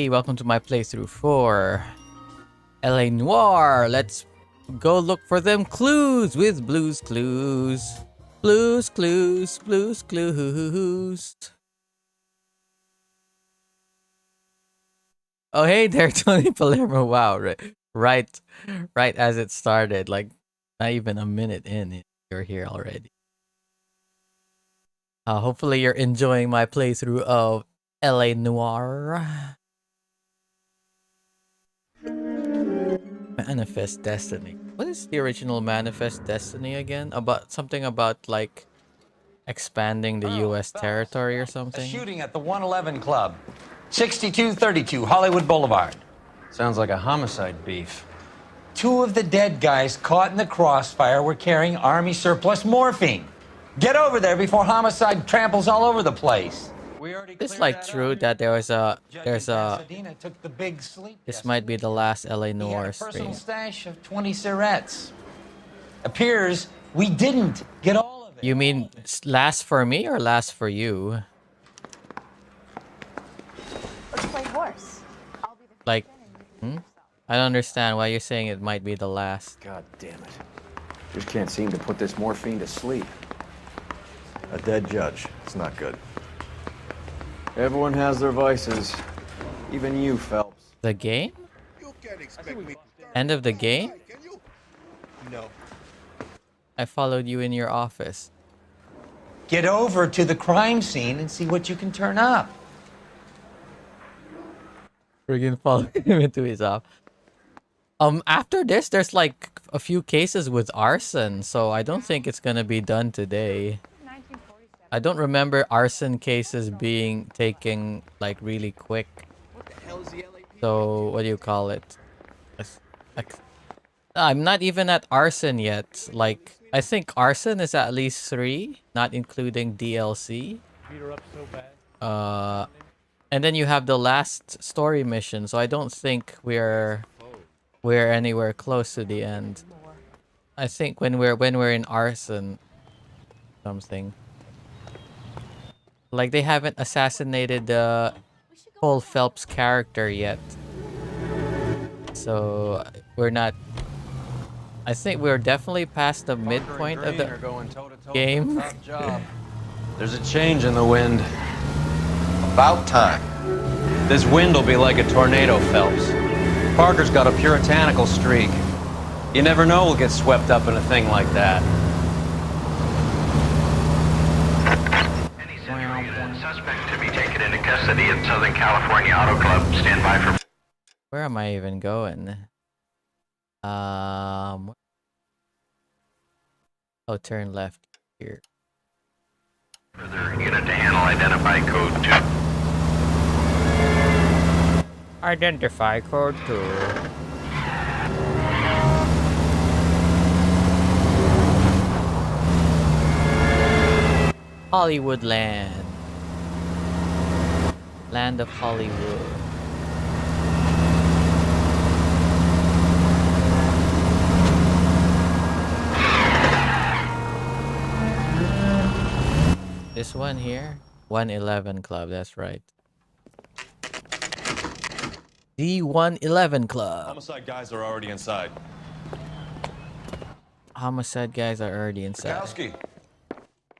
Hey, welcome to my playthrough for LA Noire. Let's go look for them clues with Blues Clues. Blues Clues, Blues Clues. Oh, hey there, Tony Palermo. Wow, right as it started, like not even a minute in, you're here already. Hopefully you're enjoying my playthrough of LA Noire. Manifest Destiny. What is the original Manifest Destiny again? About something about like expanding the U.S. territory or A something? shooting at the 111 Club, 6232 Hollywood Boulevard. Sounds like a homicide beef. Two of the dead guys caught in the crossfire were carrying Army surplus morphine. Get over there before homicide tramples all over the place. We already It's cleared like that true up. that there's a Pasadena took the big sleep this might be the last LA He had Noire a personal stream. stash of 20 cigarettes. Appears we didn't get all of it. You mean last for me or last for you? Let's play horse. I'll be the Like, captain and you can yourself. I don't understand why you're saying it might be the last. God damn it. Just can't seem to put this morphine to sleep. A dead judge. It's not good. Everyone has their vices. Even you, Phelps. The game? You can't expect me to End of the game? can you? No. I followed you in your office. Get over to the crime scene and see what you can turn up. Friggin' follow him into his office. After this, there's like a few cases with arson, so I don't think it's gonna be done today. 1947. I don't remember arson cases being taken like really quick. What the hell is the LAPD? So what do you call it? I'm not even at arson yet. Like I think arson is at least 3, not including DLC. And then you have the last story mission. So I don't think we're anywhere close to the end. I think when we're in arson something. Like they haven't assassinated the whole Phelps character yet. So we're not. I think we're definitely past the midpoint of the game. There's a change in the wind. About time. This wind will be like a tornado, Phelps. Parker's got a puritanical streak. You never know we'll get swept up in a thing like that. Any Central Unit suspect to be taken into custody at Southern California Auto Club. Stand by for Where am I even going? Oh, turn left here. further unit to handle identify code 2. Identify code 2. Hollywood land. Land of Hollywood. This one here? 111 Club, that's right. The 111 Club. Homicide guys are already inside. Homicide guys are already inside. Kowski.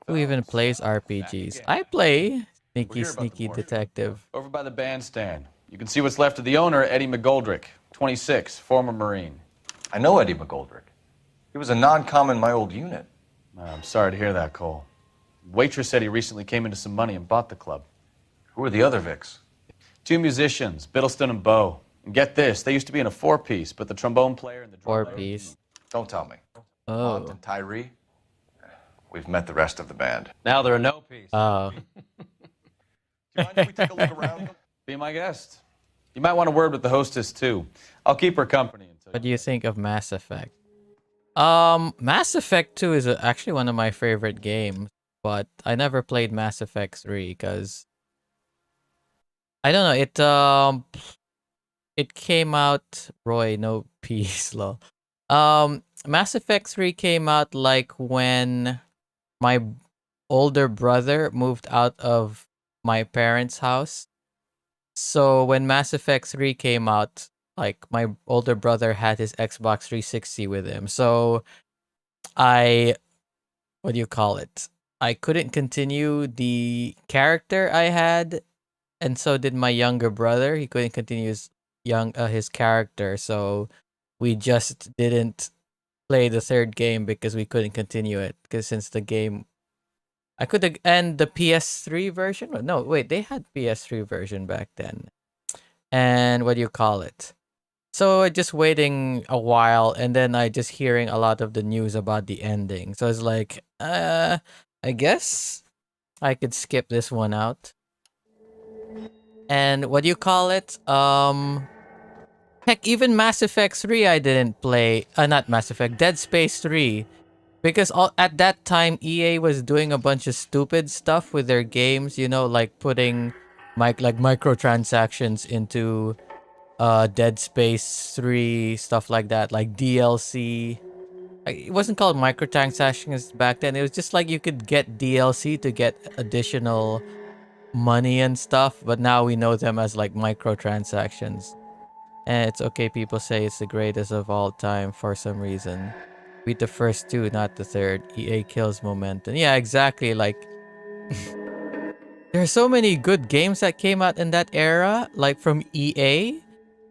Who even plays RPGs? I play We're Sneaky here about the Sneaky morphine. Detective. Over by the bandstand. You can see what's left of the owner, Eddie McGoldrick, 26, former Marine. I know Eddie McGoldrick. He was a non-com in my old unit. I'm sorry to hear that, Cole. Waitress said he recently came into some money and bought the club. Who are the other Vics? 2 musicians, Biddleston and Bow. And get this, they used to be in a 4-piece, but the trombone player and the drummer... 4-piece. Don't tell me. Oh. Mont and Tyree? We've met the rest of the band. Now they're a no-piece. Oh. Do you mind if we take a look around? Be my guest. You might want a word with the hostess, too. I'll keep her company until... What do you think of Mass Effect? Mass Effect 2 is actually one of my favorite games, but I never played Mass Effect 3 because I don't know, it came out Roy, no peace, lol. Mass Effect 3 came out like when my older brother moved out of my parents' house. So when Mass Effect 3 came out, like my older brother had his Xbox 360 with him. So I what do you call it? I couldn't continue the character I had, and so did my younger brother. He couldn't continue his character, so we just didn't play the third game because we couldn't continue it. Because since the game, I could and the PS3 version. No, wait, they had PS3 version back then. And what do you call it? So just waiting a while, and then I just hearing a lot of the news about the ending. So it's like, I guess I could skip this one out. And what do you call it? Heck, even Mass Effect 3 I didn't play. Not Mass Effect, Dead Space 3. Because at that time, EA was doing a bunch of stupid stuff with their games, you know, like putting like microtransactions into Dead Space 3, stuff like that, like DLC. It wasn't called microtransactions back then. It was just like you could get DLC to get additional money and stuff, but now we know them as like microtransactions. And it's okay, people say it's the greatest of all time for some reason. Beat the first two, not the third. EA kills momentum. Yeah, exactly. Like, there are so many good games that came out in that era, like from EA.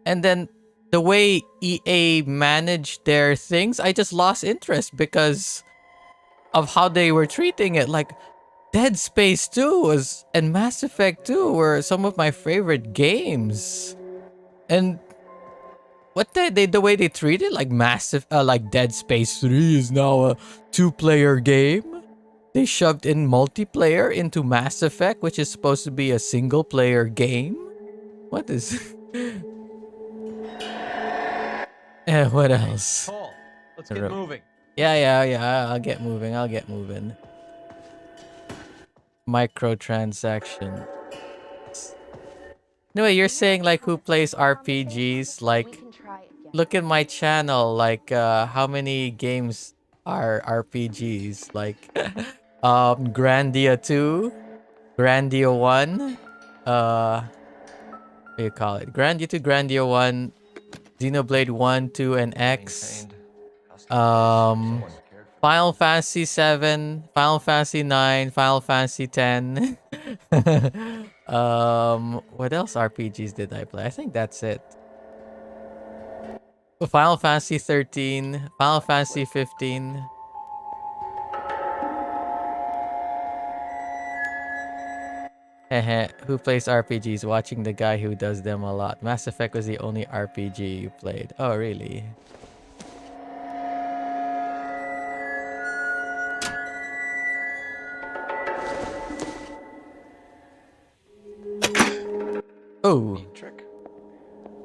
And then the way EA managed their things, I just lost interest because of how they were treating it. Like, Dead Space 2 and Mass Effect 2 were some of my favorite games. And the way they treat it, like like Dead Space 3 is now a 2-player game. They shoved in multiplayer into Mass Effect, which is supposed to be a single-player game. What is? What else? Paul, let's get moving. Yeah. I'll get moving. Microtransaction. No, you're saying like who plays RPGs? We Like, can try again. look at my channel. Like, how many games are RPGs? Like, Grandia 2, Grandia 1, what do you call it? Grandia 2, Grandia 1, Xenoblade 1, 2, and X. Final Fantasy 7, Final Fantasy 9, Final Fantasy 10. What else RPGs did I play? I think that's it. Final Fantasy 13, Final Fantasy 15. Who plays RPGs? Watching the guy who does them a lot. Mass Effect was the only RPG you played. Oh, really? Oh. Neat trick.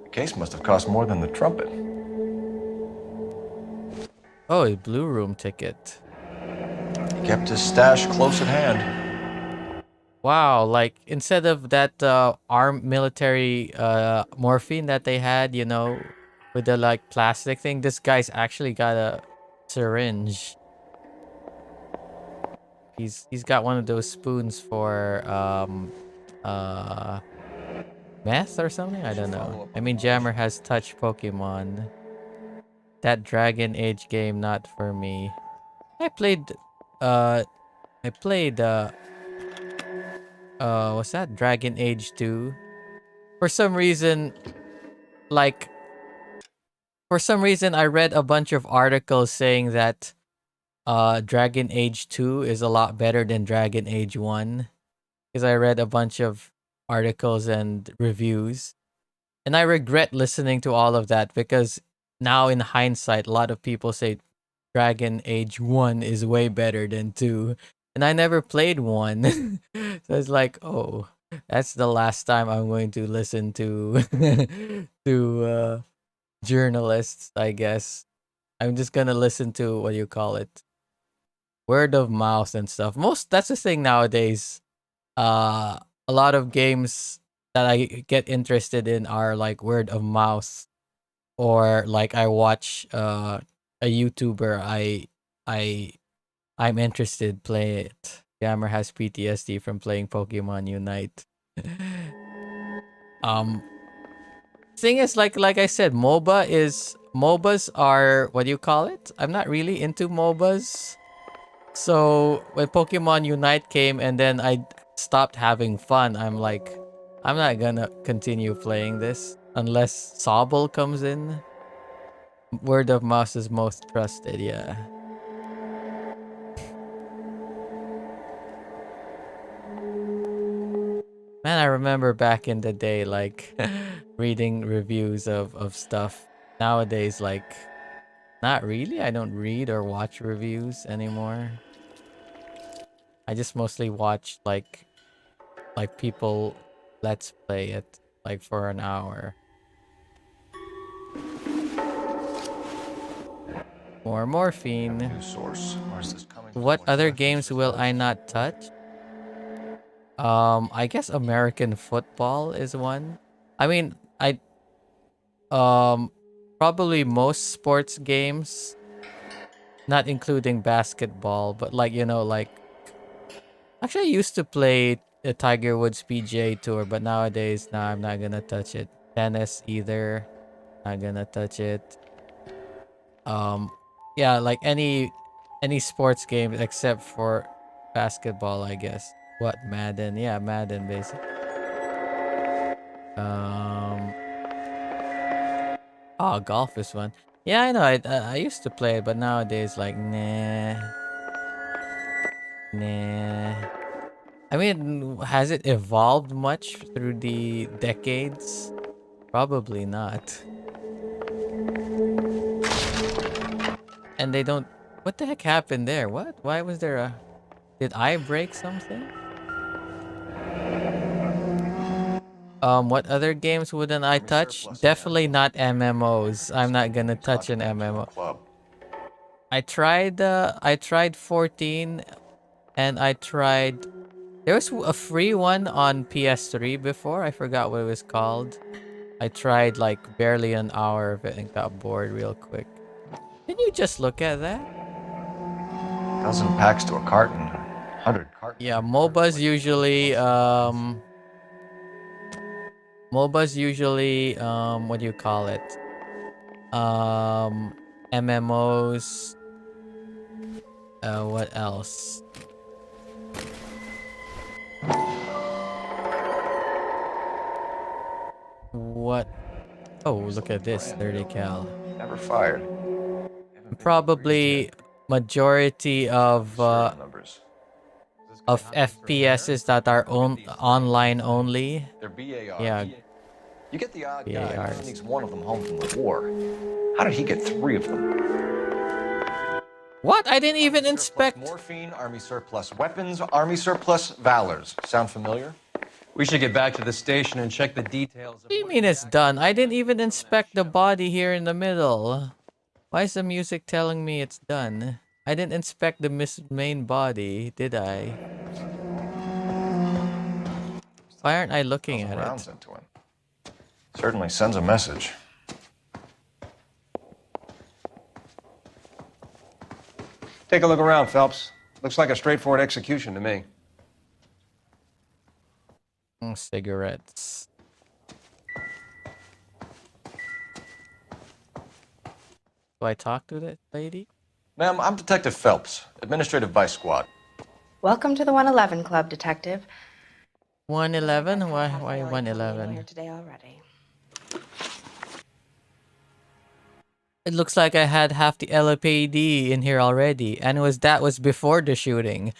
The case must have cost more than the trumpet. Oh, a Blue Room ticket. He kept his stash close at hand. Wow, like instead of that military morphine that they had, you know, with the like plastic thing, this guy's actually got a syringe. He's got one of those spoons for meth or something? I don't know. I mean, Jammer has touched Pokemon. That Dragon Age game, not for me. I played what's that? Dragon Age 2. For some reason, I read a bunch of articles saying that Dragon Age 2 is a lot better than Dragon Age 1. Because I read a bunch of articles and reviews. And I regret listening to all of that because now in hindsight, a lot of people say Dragon Age 1 is way better than 2. And I never played 1. So it's like, oh, that's the last time I'm going to listen to to journalists, I guess. I'm just gonna listen to what do you call it? Word of mouth and stuff. That's the thing nowadays. A lot of games that I get interested in are like word of mouth, or like I watch a YouTuber I'm interested play it. Jammer has PTSD from playing Pokemon Unite. Um, thing is, like I said, MOBAs are, what do you call it? I'm not really into MOBAs. So when Pokemon Unite came and then I stopped having fun, I'm like, I'm not gonna continue playing this unless Sobble comes in. Word of mouth is most trusted, yeah. Man, I remember back in the day, like, reading reviews of stuff. Nowadays, like, not really. I don't read or watch reviews anymore. I just mostly watch, like people let's play it, like, for an hour. More morphine. News source. Where's this coming from? What What's other the games will I not touch? I guess American football is one. I mean, probably most sports games, not including basketball, but like, like, actually I used to play the Tiger Woods PGA Tour, but nowadays, nah, I'm not gonna touch it. Tennis either, not gonna touch it. Yeah, like any sports game except for basketball, I guess. What, Madden? Yeah, Madden basically. Oh, golf is fun. Yeah, I know. I used to play it, but nowadays, like, nah. I mean, has it evolved much through the decades? Probably not. And they don't. What the heck happened there? What? Why was there a? Did I break something? What other games wouldn't I touch? Definitely not MMOs. I'm not gonna touch an MMO. I tried 14, and I tried. There was a free one on PS3 before. I forgot what it was called. I tried like barely an hour of it and got bored real quick. Can you just look at that? 1,000 packs to a carton. 100 cartons. Yeah, MOBAs usually what do you call it? MMOs. What else? What? Oh, look at this, 30 cal. Never fired. Probably majority of numbers. FPSs that are online only. They're BAR. Yeah. You get the odd guy BARs. who sneaks one of them home from the war. How did he get 3 of them? What? I didn't even Army inspect. surplus morphine, army surplus weapons, army surplus valors. Sound familiar? We should get back to the station and check the details. What do you mean it's done? I didn't even inspect the body here in the middle. Why is the music telling me it's done? I didn't inspect the main body, did I? Why aren't I looking at Rounds it? into him. Certainly sends a message. Take a look around, Phelps. Looks like a straightforward execution to me. Cigarettes. Do I talk to that lady? Ma'am, I'm Detective Phelps, Administrative Vice Squad. Welcome to the 111 Club, Detective. 111? Why Here 111? today already. It looks like I had half the LAPD in here already, and that was before the shooting.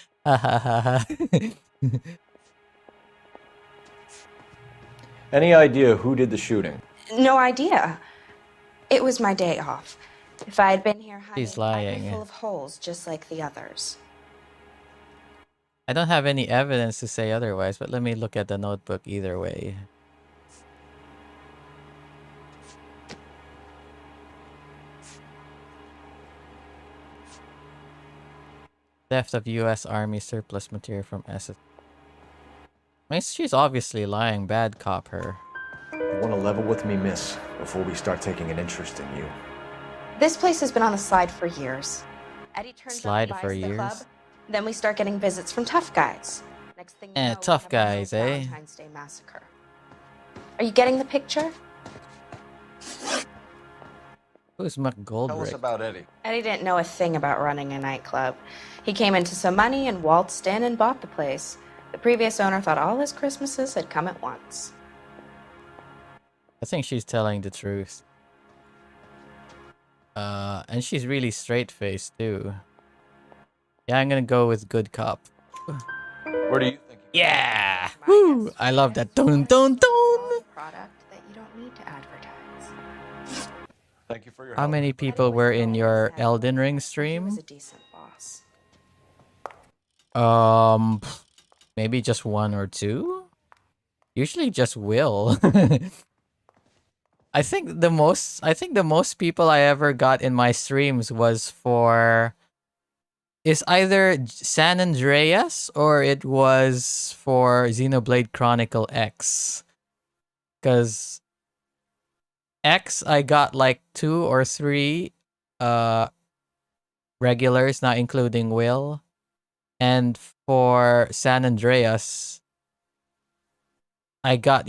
Any idea who did the shooting? No idea. It was my day off. If I had been here hiding, She's lying. I'd be full of holes just like the others. I don't have any evidence to say otherwise, but let me look at the notebook either way. Theft of U.S. Army surplus material from SS. I mean, she's obviously lying. Bad cop her. You want to level with me, miss, before we start taking an interest in you. This place has been on the slide for years. Eddie turns up Slide and for buys the years? club. Then we start getting visits from tough guys. Next thing you know, we tough have the whole guys, eh? Valentine's Day massacre. Are you getting the picture? Who's Tell us McGoldrick? about Eddie. Eddie didn't know a thing about running a nightclub. He came into some money and waltzed in and bought the place. The previous owner thought all his Christmases had come at once. I think she's telling the truth. And she's really straight-faced too. Yeah, I'm gonna go with good cop. Where do you think he Yeah! My Woo! guess I love that. is Dun you dun want a dun! product that you don't need to advertise. Thank you for your How help. many Eddie people was were the in boss, your had Elden one Ring eye, but He was stream? a decent boss. Maybe just one or two? Usually just Will. I think the most people I ever got in my streams was for is either San Andreas or it was for Xenoblade Chronicle X. Cause X I got like 2 or 3 regulars, not including Will. And for San Andreas I got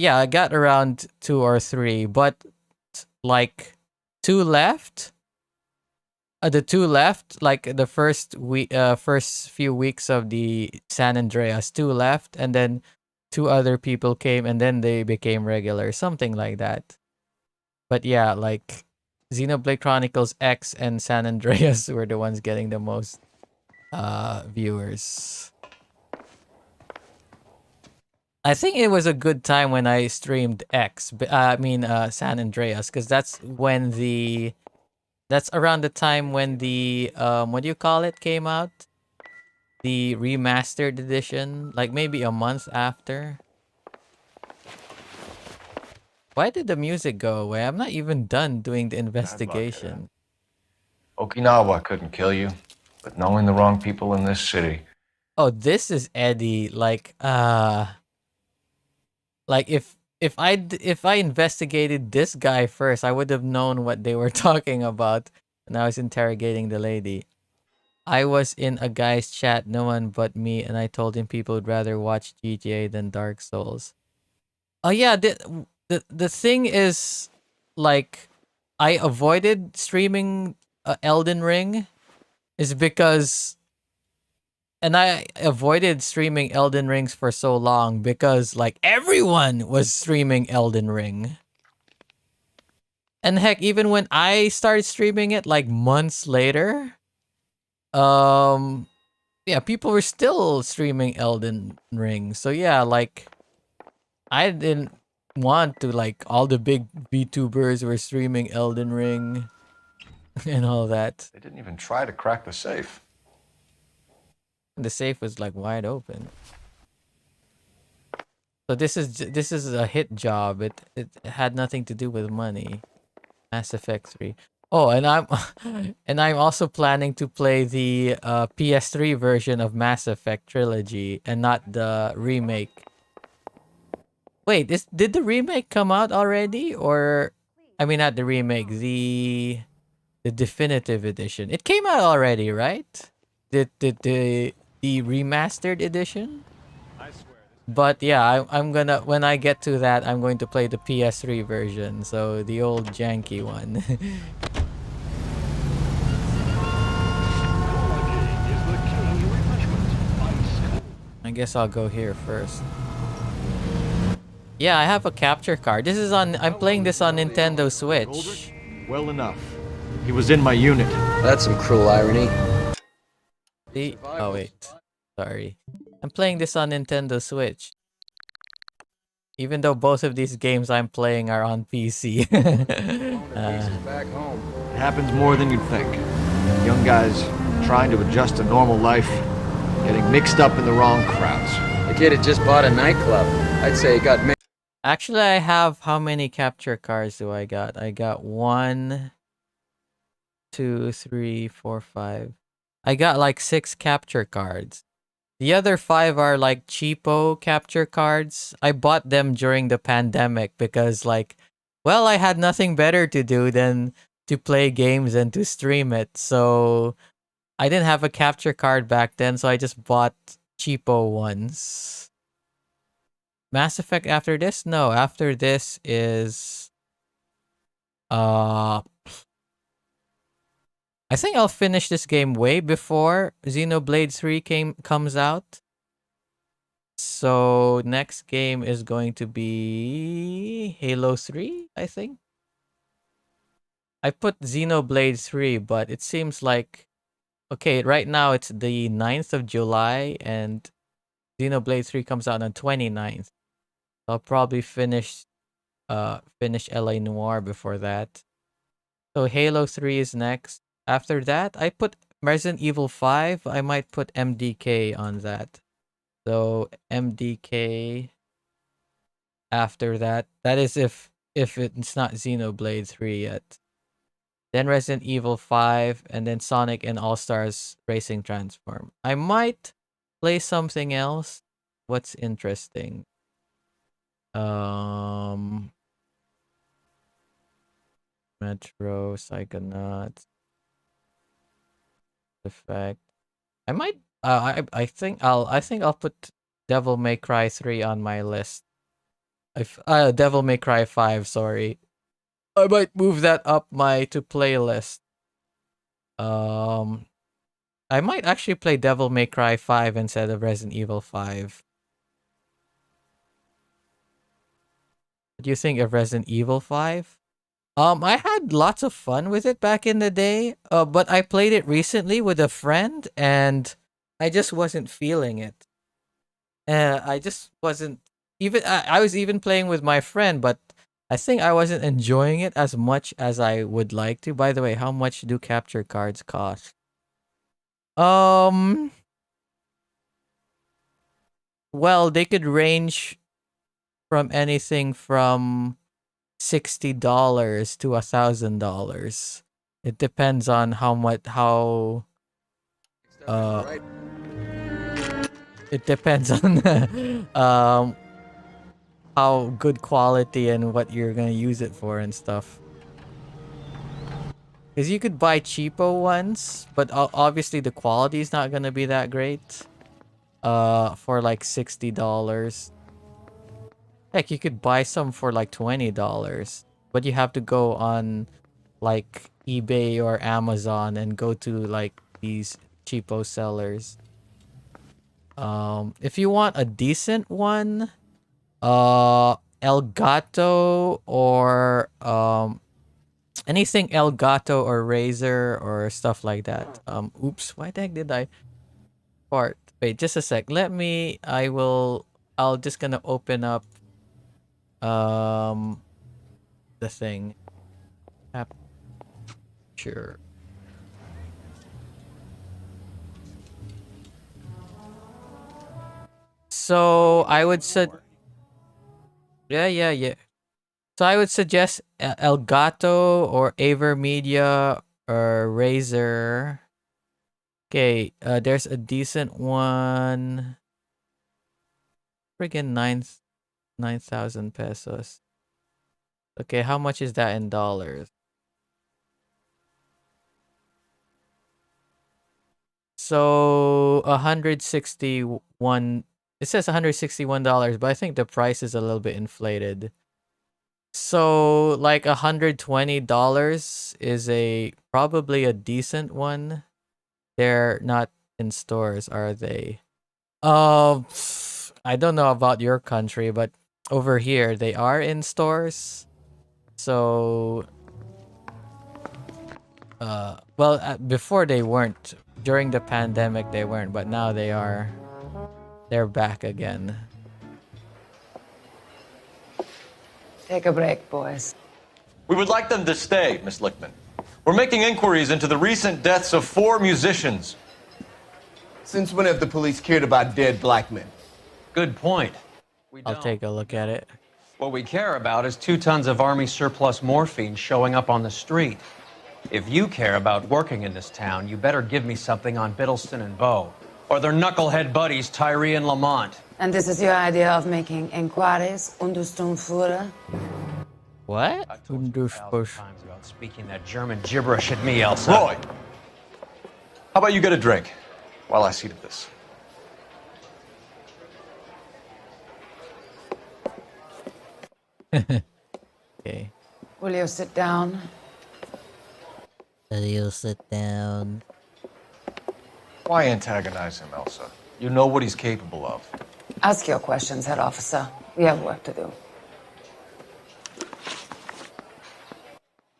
around 2 or 3, but like 2 left. The 2 left, like the first few weeks of the San Andreas, 2 left, and then 2 other people came, and then they became regular, something like that. But yeah, like Xenoblade Chronicles X and San Andreas were the ones getting the most viewers. I think it was a good time when I streamed San Andreas, because that's around the time when the what do you call it came out? The remastered edition, like maybe a month after. Why did the music go away? I'm not even done doing the investigation. Okinawa couldn't kill you, but knowing the wrong people in this city. Oh, this is Eddie. Like if I investigated this guy first, I would have known what they were talking about when I was interrogating the lady. I was in a guy's chat, no one but me, and I told him people would rather watch GTA than Dark Souls. Oh yeah, the thing is, like, I avoided streaming Elden Ring is because, and I avoided streaming Elden Rings for so long because like everyone was streaming Elden Ring. And heck, even when I started streaming it like months later, yeah, people were still streaming Elden Ring. So yeah, like I didn't want to, like, all the big VTubers were streaming Elden Ring and all that. They didn't even try to crack the safe. And the safe was like wide open. So this is a hit job. It had nothing to do with money. Mass Effect 3. Oh, and I'm also planning to play the PS3 version of Mass Effect Trilogy and not the remake. Wait, did the remake come out already, or I mean not the remake, the definitive edition? It came out already, right? The remastered edition? But yeah, I'm gonna, when I get to that, I'm going to play the PS3 version, so the old janky one. I guess I'll go here first. Yeah, I have a capture card. I'm playing this on Nintendo Switch. Well enough. He was in my unit. That's some cruel irony. See? Oh wait, sorry. I'm playing this on Nintendo Switch. Even though both of these games I'm playing are on PC. Back home. It happens more than you'd think. Young guys trying to adjust to normal life, getting mixed up in the wrong crowds. The kid had just bought a nightclub. I'd say he got mixed. Actually, I have, how many capture cards do I got? I got 1, 2, 3, 4, 5. I got like 6 capture cards. The other 5 are like cheapo capture cards. I bought them during the pandemic because, like, well, I had nothing better to do than to play games and to stream it. So I didn't have a capture card back then, so I just bought cheapo ones. Mass Effect after this? No, after this is uh I think I'll finish this game way before Xenoblade 3 comes out. So next game is going to be Halo 3, I think. I put Xenoblade 3, but it seems like okay, right now it's the 9th of July and Xenoblade 3 comes out on 29th. I'll probably finish LA Noire before that. So Halo 3 is next. After that, I put Resident Evil 5. I might put MDK on that. So MDK after that. That is if it's not Xenoblade 3 yet. Then Resident Evil 5 and then Sonic and All-Stars Racing Transform. I might play something else. What's interesting? Metro, Psychonauts, Effect. I might I think I'll put Devil May Cry 3 on my list. If Devil May Cry 5, sorry. I might move that up my to playlist. I might actually play Devil May Cry 5 instead of Resident Evil 5. What do you think of Resident Evil 5? I had lots of fun with it back in the day, but I played it recently with a friend and I just wasn't feeling it. I just wasn't even I was even playing with my friend, but I think I wasn't enjoying it as much as I would like to. By the way, how much do capture cards cost? Well, they could range from anything from $60 to $1,000. It depends on it depends on how good quality and what you're gonna use it for and stuff. Because you could buy cheapo ones, but obviously the quality is not gonna be that great. For like $60. Heck, you could buy some for like $20, but you have to go on like eBay or Amazon and go to like these cheapo sellers. If you want a decent one, Elgato or anything Elgato or Razer or stuff like that. Oops, why the heck did I fart? Wait, just a sec. I'll just gonna open up the thing. Capture. So I would yeah. So I would suggest Elgato or AverMedia or Razer. Okay, there's a decent one. Friggin' 9,000 pesos. Okay, how much is that in dollars? So 161. It says $161, but I think the price is a little bit inflated. So like $120 is probably a decent one. They're not in stores, are they? I don't know about your country, but over here they are in stores. So before they weren't. During the pandemic they weren't, but now they are. They're back again. Take a break, boys. We would like them to stay, Miss Lichtman. We're making inquiries into the recent deaths of 4 musicians. Since when have the police cared about dead black men? Good point. I'll take a look at it. What we care about is 2 tons of Army surplus morphine showing up on the street. If you care about working in this town, you better give me something on Biddleston and Bow, or their knucklehead buddies Tyree and Lamont. And this is your idea of making inquiries, Untersturmfuhrer? What? I've told you 1,000 times about speaking that German gibberish at me, Elsa. Roy, how about you get a drink while I see to this? Okay. Will you sit down? Will you sit down? Why antagonize him, Elsa? You know what he's capable of. Ask your questions, head officer. We have work to do.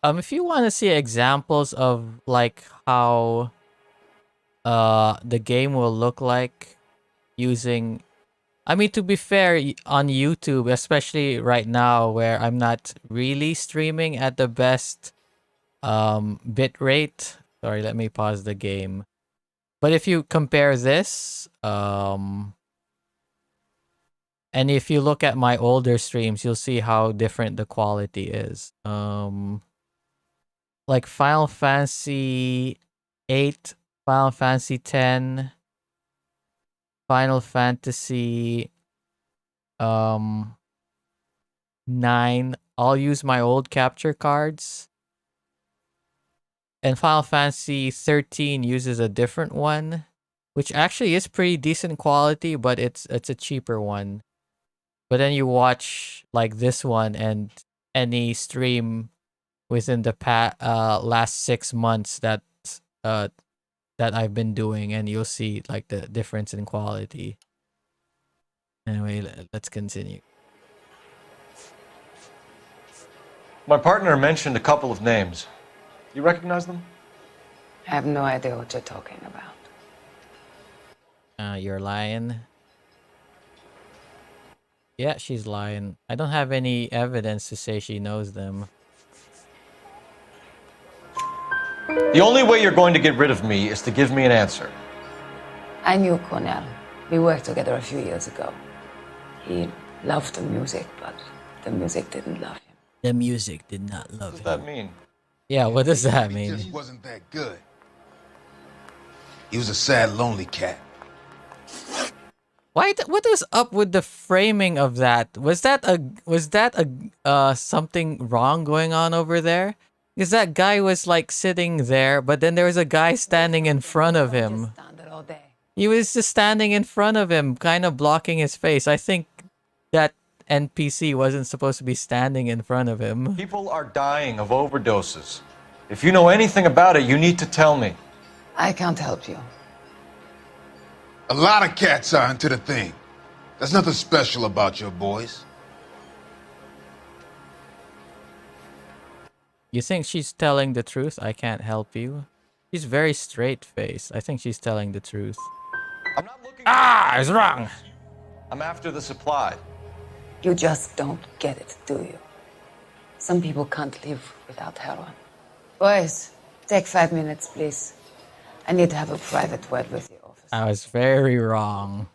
If you want to see examples of like how the game will look like using, I mean, to be fair, on YouTube, especially right now where I'm not really streaming at the best bit rate. Sorry, let me pause the game. But if you compare this, and if you look at my older streams, you'll see how different the quality is. Like Final Fantasy 8, Final Fantasy 10, Final Fantasy 9. I'll use my old capture cards. And Final Fantasy 13 uses a different one, which actually is pretty decent quality, but it's a cheaper one. But then you watch like this one and any stream within the last 6 months that I've been doing, and you'll see like the difference in quality. Anyway, let's continue. My partner mentioned a couple of names. You recognize them? I have no idea what you're talking about. You're lying. Yeah, she's lying. I don't have any evidence to say she knows them. The only way you're going to get rid of me is to give me an answer. I knew Cornell. We worked together a few years ago. He loved the music, but the music didn't love him. The music did not love What does that mean? Yeah, what does that He mean? just wasn't that good. He was a sad, lonely cat. What was up with the framing of that? Was that a something wrong going on over there? Because that guy was like sitting there, but then there was a guy standing in front of him. He was just standing in front of him, kind of blocking his face. I think that NPC wasn't supposed to be standing in front of him. People are dying of overdoses. If you know anything about it, you need to tell me. I can't help you. A lot of cats are into the thing. There's nothing special about your boys. You think she's telling the truth? I can't help you. She's very straight-faced. I think she's telling the truth. I'm not looking. I was wrong. I'm after the supply. You just don't get it, do you? Some people can't live without heroin. Boys, take 5 minutes, please. I need to have a private word with you. I was very wrong.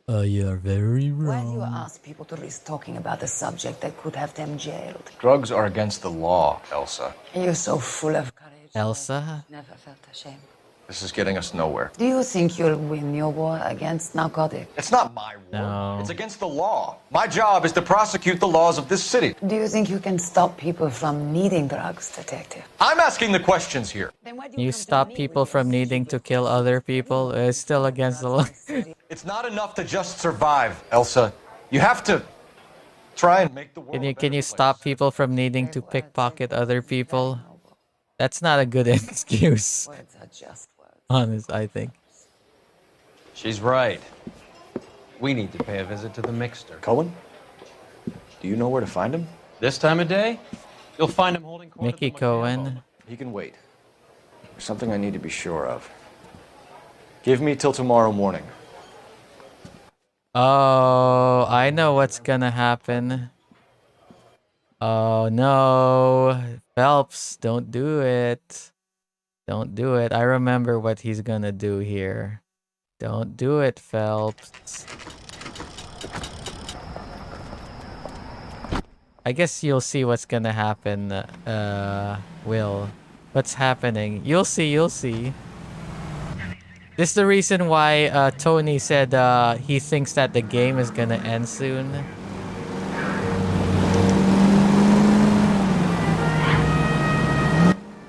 You're very Why do you wrong. ask people to risk talking about a subject that could have them jailed? Drugs are against the law, Elsa. You're so full of courage. Elsa? Never felt ashamed. This is getting us nowhere. Do you think you'll win your war against narcotics? It's not my war. No. It's against the law. My job is to prosecute the laws of this city. Do you think you can stop people from needing drugs, detective? I'm asking the questions here. Then why do You come to stop me people with from your needing to stupid kill other people? It's still against the law. It's not enough to just survive, Elsa. You have to try and make the world Can you stop people from needing to pickpocket other people? That's not a good excuse. words are just words? Honest, I think. She's right. We need to pay a visit to the mixer. Cohen? Do you know where to find him? This time of day, you'll find him holding court at the Mickey Cohen. He can wait. There's something I need to be sure of. Give me till tomorrow morning. Oh, I know what's gonna happen. Oh no. Phelps, don't do it. Don't do it. I remember what he's gonna do here. Don't do it, Phelps. I guess you'll see what's gonna happen, Will. What's happening? You'll see, you'll see. This is the reason why Tony said he thinks that the game is gonna end soon.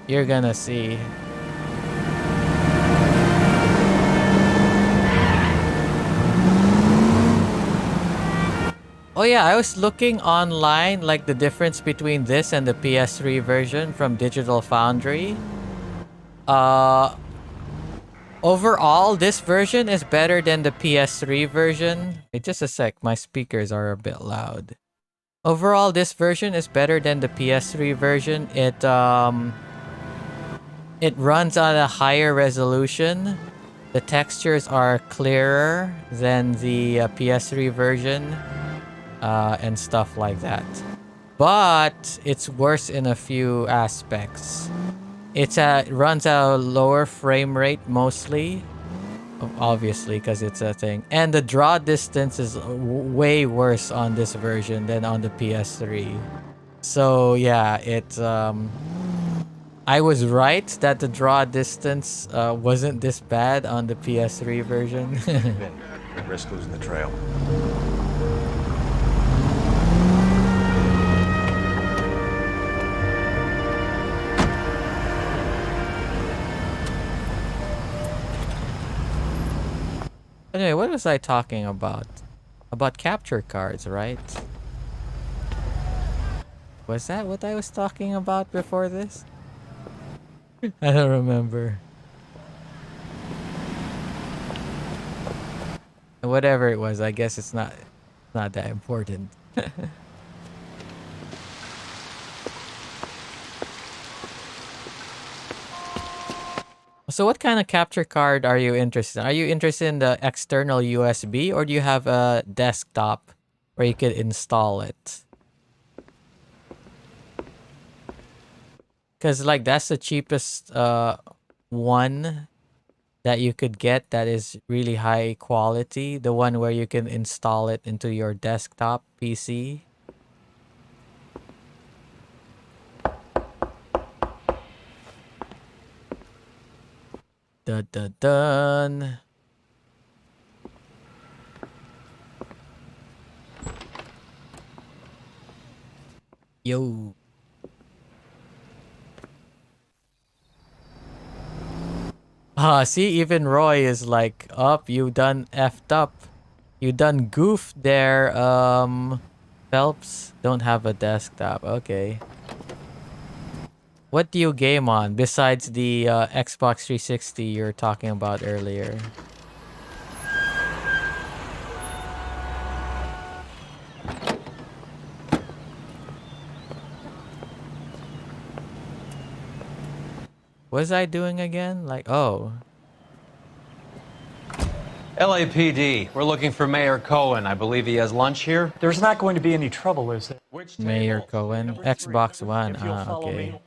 You're gonna see. Oh yeah, I was looking online, like the difference between this and the PS3 version from Digital Foundry. Overall, this version is better than the PS3 version. Wait, just a sec, my speakers are a bit loud. Overall, this version is better than the PS3 version. It runs on a higher resolution. The textures are clearer than the PS3 version, and stuff like that. But it's worse in a few aspects. It runs at a lower frame rate mostly, obviously, because it's a thing. And the draw distance is way worse on this version than on the PS3. So yeah, I was right that the draw distance wasn't this bad on the PS3 version. Risk losing the trail. Anyway, what was I talking about? About capture cards, right? Was that what I was talking about before this? I don't remember. Whatever it was, I guess it's not that important. So what kind of capture card are you interested in? Are you interested in the external USB, or do you have a desktop where you could install it? Because like that's the cheapest one that you could get that is really high quality. The one where you can install it into your desktop PC. Dun dun dun. Yo. See, even Roy is like, up, you done effed up. You done goofed there, Phelps. Don't have a desktop, okay. What do you game on besides the Xbox 360 you were talking about earlier? What was I doing again? Like, oh. LAPD, we're looking for Mayor Cohen. I believe he has lunch here. There's not going to be any trouble, is there? Mayor Cohen, Xbox One. Ah, okay.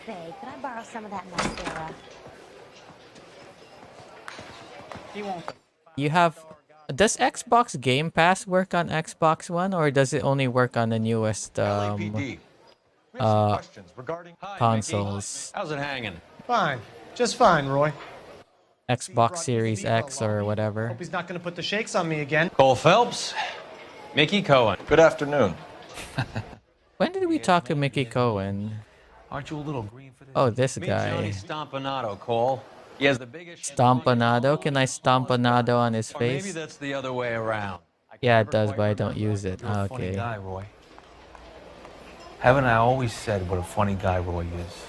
Say, can I borrow some of that mascara? He won't. You have... Does Xbox Game Pass work on Xbox One, or does it only work on the newest consoles? How's it hanging? Fine. Just fine, Roy. Xbox Series X or whatever. Hope he's not going to put the shakes on me again. Cole Phelps, Mickey Cohen. Good afternoon. When did we talk to Mickey Cohen? Aren't you a little green for this? Oh, this Meet Johnny guy. Stompanato, Cole. He has the biggest... Stompanado? Can I stompanado on his Or maybe face? that's the other way around. Yeah, it does, but I don't use it. You're a funny Okay. guy, Roy. Haven't I always said what a funny guy Roy is?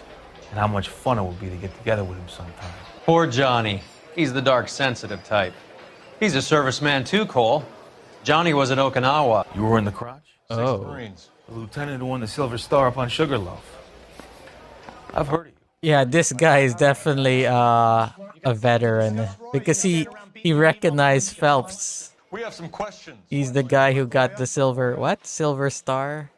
And how much fun it would be to get together with him sometime? Poor Johnny. He's the dark, sensitive type. He's a serviceman too, Cole. Johnny was in Okinawa. You were in the crotch? Oh. Marines. The lieutenant who won the Silver Star up on Sugarloaf. I've heard of you. Yeah, this guy is definitely a veteran because he recognized Phelps. We have some questions. He's the guy who got the silver star.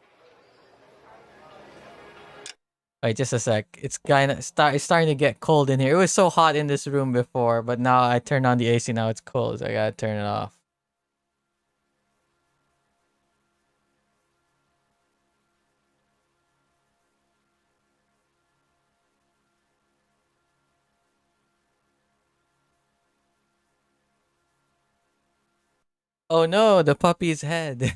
Wait, just a sec. It's starting to get cold in here. It was so hot in this room before, but now I turned on the AC. Now it's cold, so I gotta turn it off. Oh no, the puppy's head.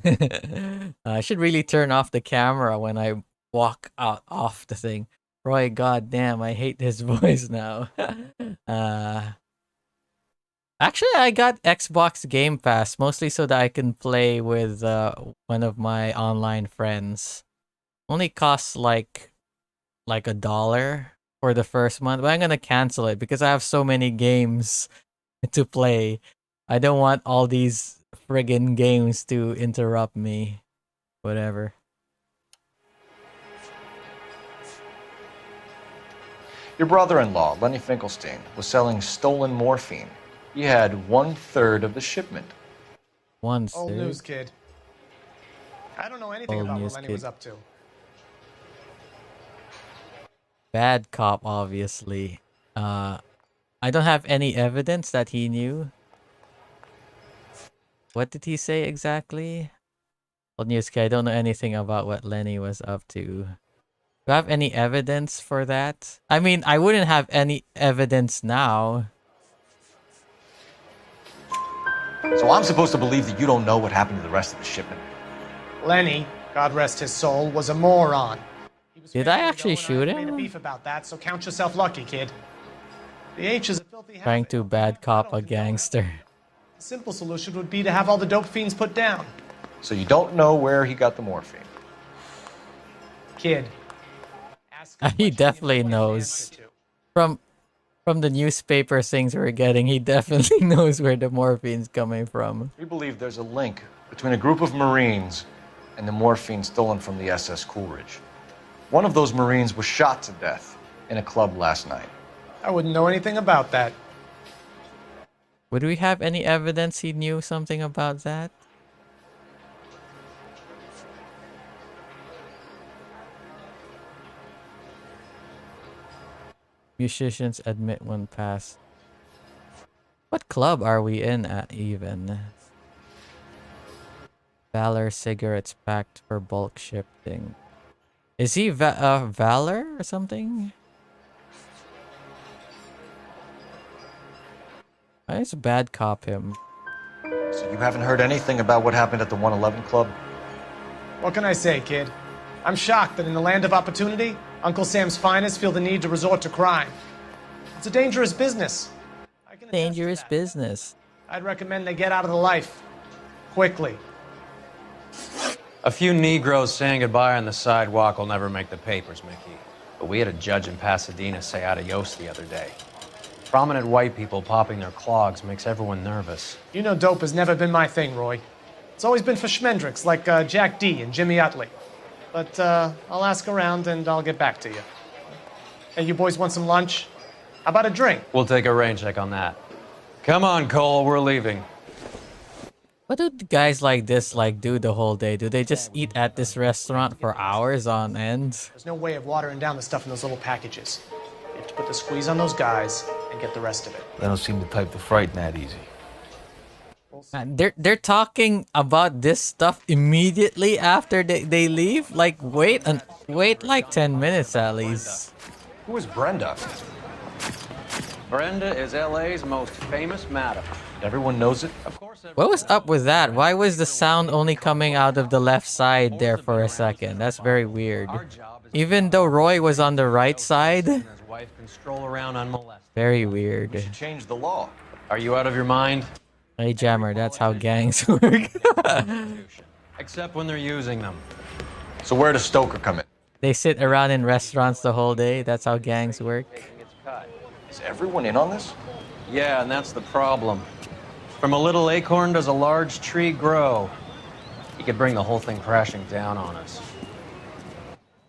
I should really turn off the camera when I walk out off the thing. Roy, goddamn, I hate his voice now. Actually, I got Xbox Game Pass mostly so that I can play with one of my online friends. Only costs like $1 for the first month, but I'm gonna cancel it because I have so many games to play. I don't want all these friggin' games to interrupt me. Whatever. Your brother-in-law, Lenny Finkelstein, was selling stolen morphine. He had 1/3 of the shipment. Old news, kid. I don't know anything Old about what news, Lenny kid. was up to. Bad cop, obviously. I don't have any evidence that he knew. What did he say exactly? Old news, kid. I don't know anything about what Lenny was up to. Do I have any evidence for that? I mean, I wouldn't have any evidence now. So I'm supposed to believe that you don't know what happened to the rest of the shipment? Lenny, God rest his soul, was a moron. Did I actually shoot Made a him? beef about that, so count yourself lucky, kid. The H is a filthy habit. Trying to bad cop a gangster. The simple solution would be to have all the dope fiends put down. So you don't know where he got the morphine? Kid. He definitely knows. From the newspaper things we're getting, he definitely knows where the morphine's coming from. We believe there's a link between a group of Marines and the morphine stolen from the SS Coolidge. One of those Marines was shot to death in a club last night. I wouldn't know anything about that. Would we have any evidence he knew something about that? Musicians admit one pass. What club are we in at even? Valor cigarettes packed for bulk shipping. Is he Valor or something? Why is bad cop him? So you haven't heard anything about what happened at the 111 Club? What can I say, kid? I'm shocked that in the land of opportunity, Uncle Sam's finest feel the need to resort to crime. It's a dangerous business. Dangerous business. I'd recommend they get out of the life. Quickly. A few Negroes saying goodbye on the sidewalk will never make the papers, Mickey. But we had a judge in Pasadena say adios the other day. Prominent white people popping their clogs makes everyone nervous. You know dope has never been my thing, Roy. It's always been for schmendricks like Jack D. and Jimmy Utley. But I'll ask around and I'll get back to you. Hey, you boys want some lunch? How about a drink? We'll take a rain check on that. Come on, Cole, we're leaving. What do guys like this do the whole day? Do they just eat at this restaurant for hours on end? There's no way of watering down the stuff in those little packages. You have to put the squeeze on those guys and get the rest of it. They don't seem the type to frighten that easy. Man, they're talking about this stuff immediately after they leave? Like, wait like 10 minutes at least. Who is Brenda? Brenda is LA's most famous madam. Everyone knows it? Of course. What was up with that? Why was the sound only coming out of the left side there for a second? That's very weird. Even though Roy was on the right side? His wife can stroll around unmolested. Very weird. We should change the law. Are you out of your mind? Hey, Jammer, that's how gangs work. Except when they're using them. So where does Stoker come in? They sit around in restaurants the whole day. That's how gangs work. Is everyone in on this? Yeah, and that's the problem. From a little acorn does a large tree grow. You could bring the whole thing crashing down on us.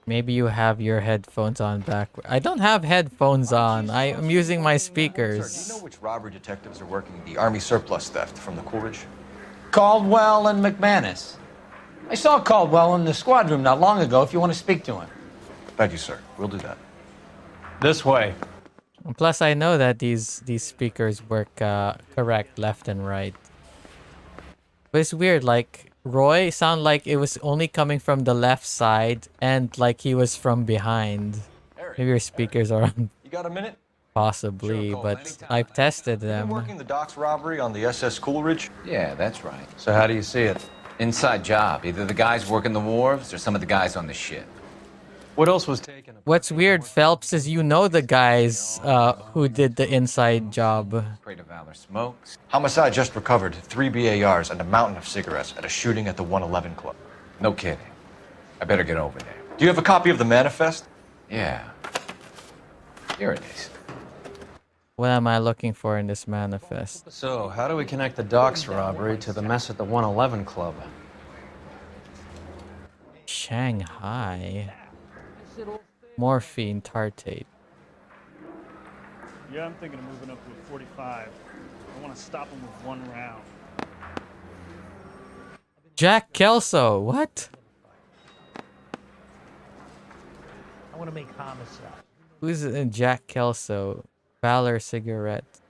Maybe you have your headphones on backward. I don't have headphones on. I am using my Sir, do you speakers. know which robbery detectives are working the Army surplus theft from the Coolidge? Caldwell and McManus. I saw Caldwell in the squad room not long ago if you want to speak to him. Thank you, sir. We'll do that. This way. Plus, I know that these speakers work correct left and right. But it's weird, like, Roy sounded like it was only coming from the left side and like he was from behind. Maybe your speakers are on. You got a minute? Possibly, but I've tested You been them. working the docks robbery on the SS Coolidge? Yeah, that's right. So how do you see it? Inside job. Either the guys working the wharves or some of the guys on the ship. What else was taken? What's weird, Phelps, is you know the guys who did the inside job. Crate of Valor smokes. Homicide just recovered 3 BARs and a mountain of cigarettes at a shooting at the 111 Club. No kidding. I better get over there. Do you have a copy of the manifest? Yeah. Here it is. What am I looking for in this manifest? So, how do we connect the docks robbery to the mess at the 111 Club? Shanghai. Morphine tartate. Yeah, I'm thinking of moving up to a 45. I want to stop him with one round. Jack Kelso, what? I want to make homicide. Who's in Jack Kelso? Valor cigarette.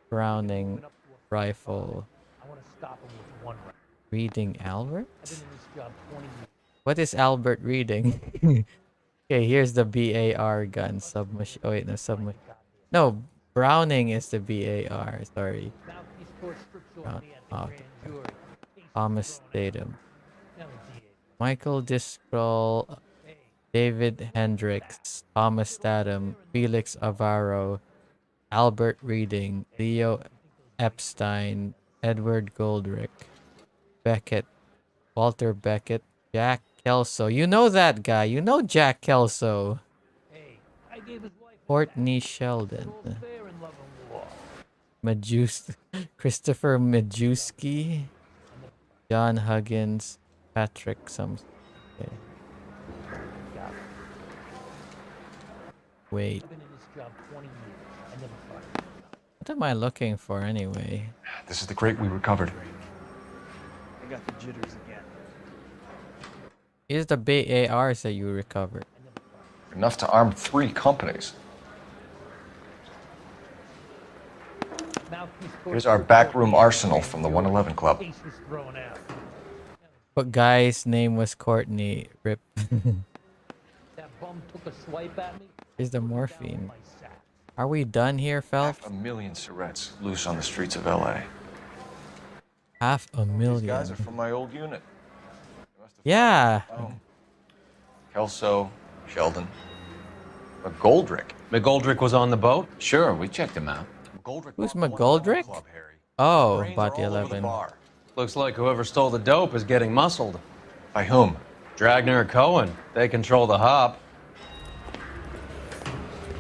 Browning rifle. I want to stop him with one round. Reading Albert? I've been in this job 20 years. What is Albert reading? Okay, here's the BAR gun. Submachine. Oh, wait, no, submachine. No, Browning is the BAR. Sorry. Thomas Statham. Michael Discroll. David Hendricks. Thomas Statham. Felix Avaro. Albert Reading. Leo Epstein. Edward Goldrick. Beckett. Walter Beckett. Jack Kelso. You know that guy. You know Jack Kelso. Courtney Sheldon. Christopher Majewski. John Huggins. Patrick Sums. Okay. Wait. What am I looking for anyway? This is the crate we recovered. I got the jitters again. Here's the BARs that you recovered. Enough to arm 3 companies. Here's our backroom arsenal from the 111 Club. What guy's name was Courtney? Rip. Here's the morphine. Are we done here, Phelps? 500,000 cigarettes loose on the streets of LA. 500,000. These guys are from my old unit. Yeah. Kelso, Sheldon, McGoldrick. McGoldrick was on the boat? Sure, we checked him out. Who's McGoldrick? Oh, about the 11. Looks like whoever stole the dope is getting muscled. By whom? Dragner or Cohen. They control the hop.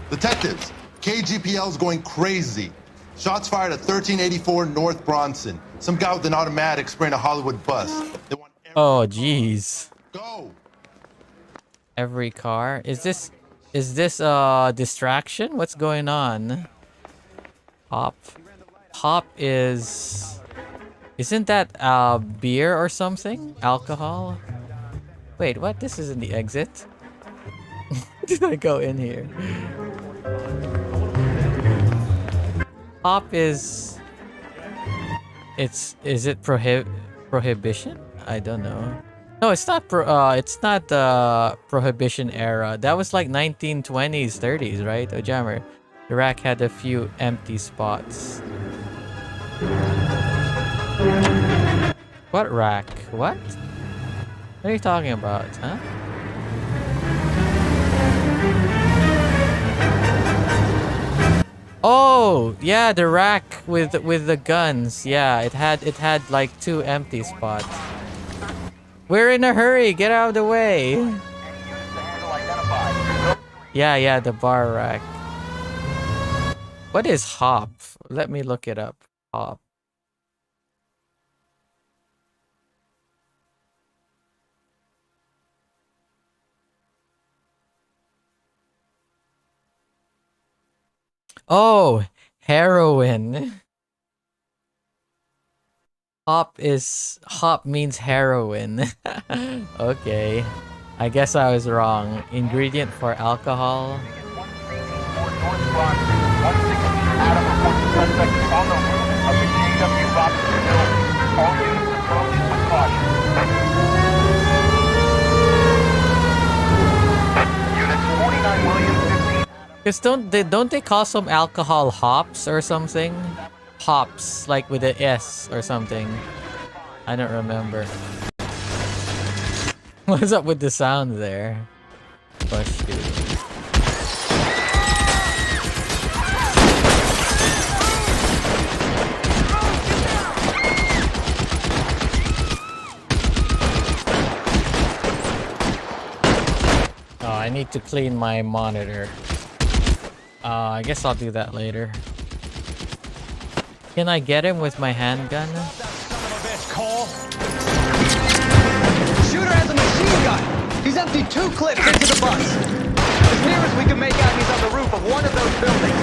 Detectives, KGPL's going crazy. Shots fired at 1384 North Bronson. Some guy with an automatic spraying a Hollywood bus. They want Oh, jeez. go. Every car. Is this a distraction? What's going on? Hop. Hop is... Isn't that beer or something? Alcohol? Wait, what? This isn't the exit? Did I go in here? Hop is... Is it prohibition? I don't know. No, it's not prohibition era. That was like 1920s, 30s, right? Ojammer. The rack had a few empty spots. What rack? What? What are you talking about, huh? Oh, yeah, the rack with the guns. Yeah, it had like 2 empty spots. We're in a hurry. Get out of the way. Yeah, the bar rack. What is hop? Let me look it up. Hop. Oh, heroin. Hop means heroin. Okay. I guess I was wrong. Ingredient for alcohol. Cause don't they call some alcohol hops or something? Hops, like with a S or something. I don't remember. What's up with the sound there? Push you. Oh, I need to clean my monitor. I guess I'll do that later. Can I get him with my handgun? Shooter has a machine gun. He's emptied 2 clips into the bus. As near as we can make out, he's on the roof of one of those buildings.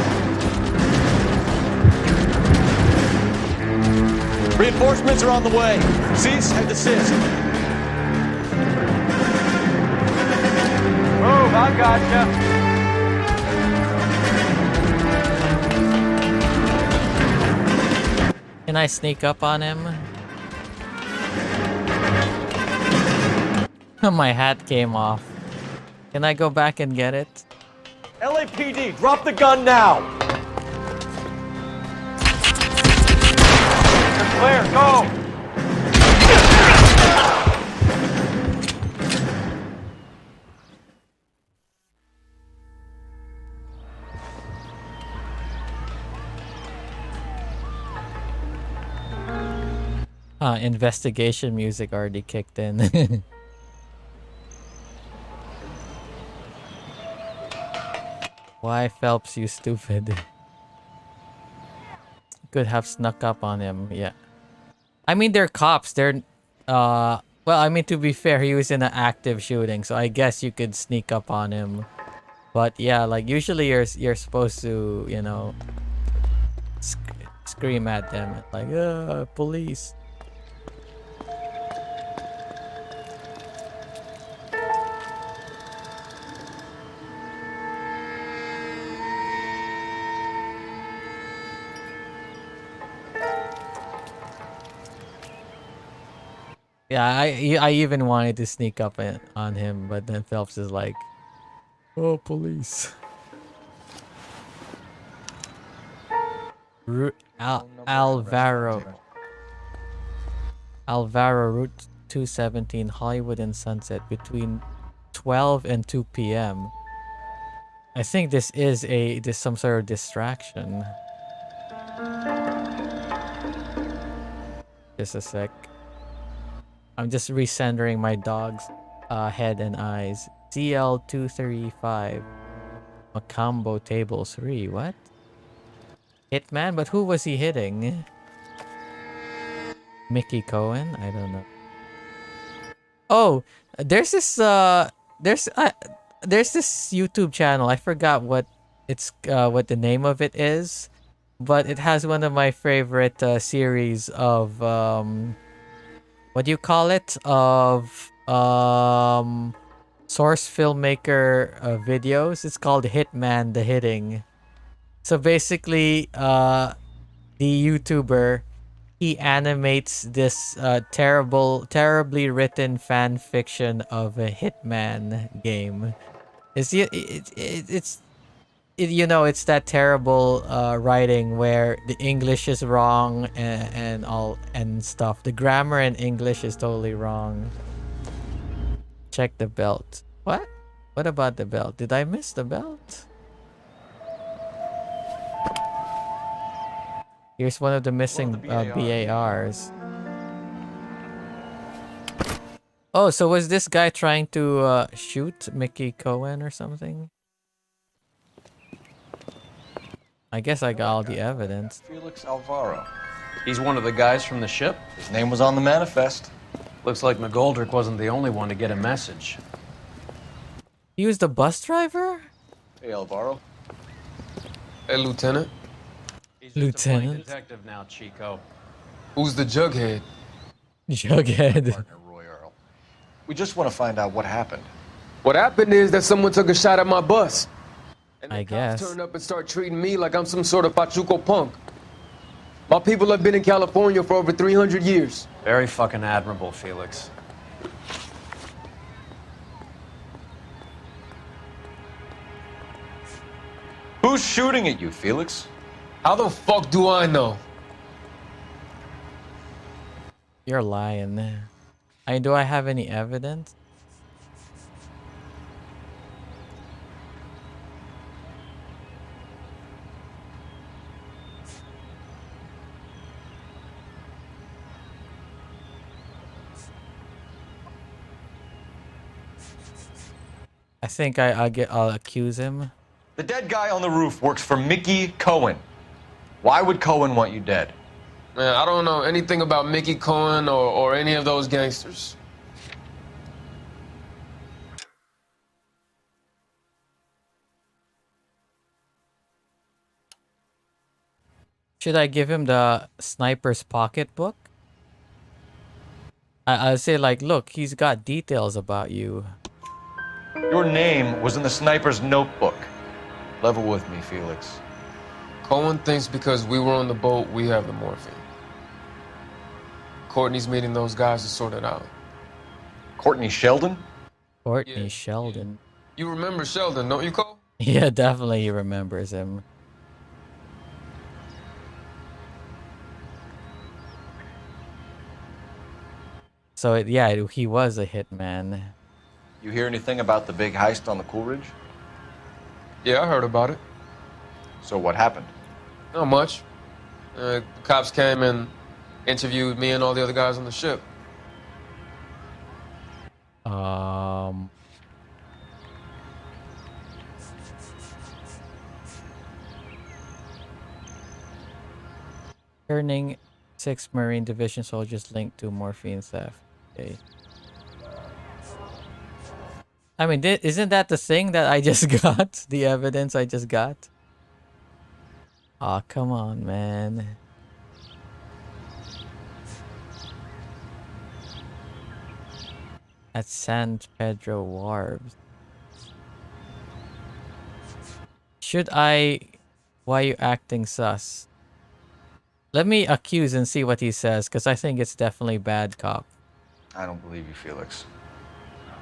Reinforcements are on the way. Cease and desist. Move, I gotcha. Can I sneak up on him? My hat came off. Can I go back and get it? LAPD, drop the gun now. Clear, go. Investigation music already kicked in. Why, Phelps, you stupid? Could have snuck up on him, yeah. I mean, they're cops. They're, well, I mean, to be fair, he was in an active shooting, so I guess you could sneak up on him. But yeah, like, usually you're supposed to, you know, scream at them, like, police. Yeah, I even wanted to sneak up on him, but then Phelps is like, "Oh, police." Alvaro, Route 217, Hollywood and Sunset, between 12 and 2 p.m. I think this is some sort of distraction. Just a sec. I'm just recentering my dog's head and eyes. CL235. Macambo table 3. What? Hitman? But who was he hitting? Mickey Cohen? I don't know. Oh, there's this there's this YouTube channel. I forgot what the name of it is, but it has one of my favorite series of what do you call it? Of source filmmaker videos. It's called Hitman the Hitting. So basically, the YouTuber, he animates this terribly written fan fiction of a Hitman game. You know, it's that terrible writing where the English is wrong and stuff. The grammar in English is totally wrong. Check the belt. What? What about the belt? Did I miss the belt? Here's one of the missing BARs. Oh, so was this guy trying to shoot Mickey Cohen or something? I guess I got all the evidence. Felix Alvaro. He's one of the guys from the ship? His name was on the manifest. Looks like McGoldrick wasn't the only one to get a message. He was the bus driver? Hey, Alvaro. Hey, Lieutenant. He's just a plain detective now, Chico. Who's the jughead? Jughead. Partner Roy Earl. We just want to find out what happened. What happened is that someone took a shot at my bus. And I guess. Turn up and start treating me like I'm some sort of Pachuco punk. My people have been in California for over 300 years. Very fucking admirable, Felix. Who's shooting at you, Felix? How the fuck do I know? You're lying. Do I have any evidence? I think I'll accuse him. The dead guy on the roof works for Mickey Cohen. Why would Cohen want you dead? Man, I don't know anything about Mickey Cohen or any of those gangsters. Should I give him the sniper's pocketbook? I'll say like, look, he's got details about you. Your name was in the sniper's notebook. Level with me, Felix. Cohen thinks because we were on the boat, we have the morphine. Courtney's meeting those guys to sort it out. Courtney Sheldon? Courtney Sheldon. You remember Sheldon, don't you, Cole? Yeah, definitely he remembers him. So yeah, he was a hitman. You hear anything about the big heist on the Coolridge? Yeah, I heard about it. So what happened? Not much. The cops came and interviewed me and all the other guys on the ship. Turning 6 Marine Division soldiers linked to morphine theft. Okay. I mean, isn't that the thing that I just got? The evidence I just got? Aw, come on, man. At San Pedro Wharves. Should I... Why are you acting sus? Let me accuse and see what he says, because I think it's definitely bad cop. I don't believe you, Felix.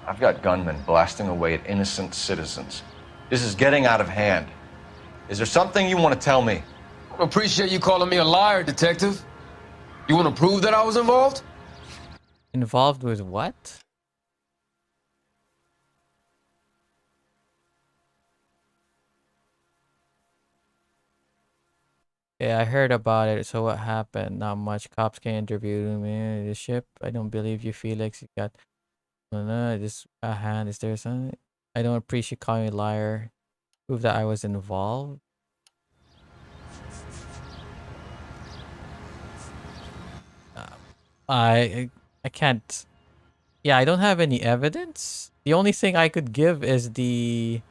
I've got gunmen blasting away at innocent citizens. This is getting out of hand. Is there something you want to tell me? I appreciate you calling me a liar, detective. You want to prove that I was involved? Involved with what? Yeah, I heard about it. So what happened? Not much. Cops can interview me. The ship. I don't believe you, Felix. You got just a hand. Is there something? I don't appreciate calling me a liar. Prove that I was involved. I can't. Yeah, I don't have any evidence. The only thing I could give is the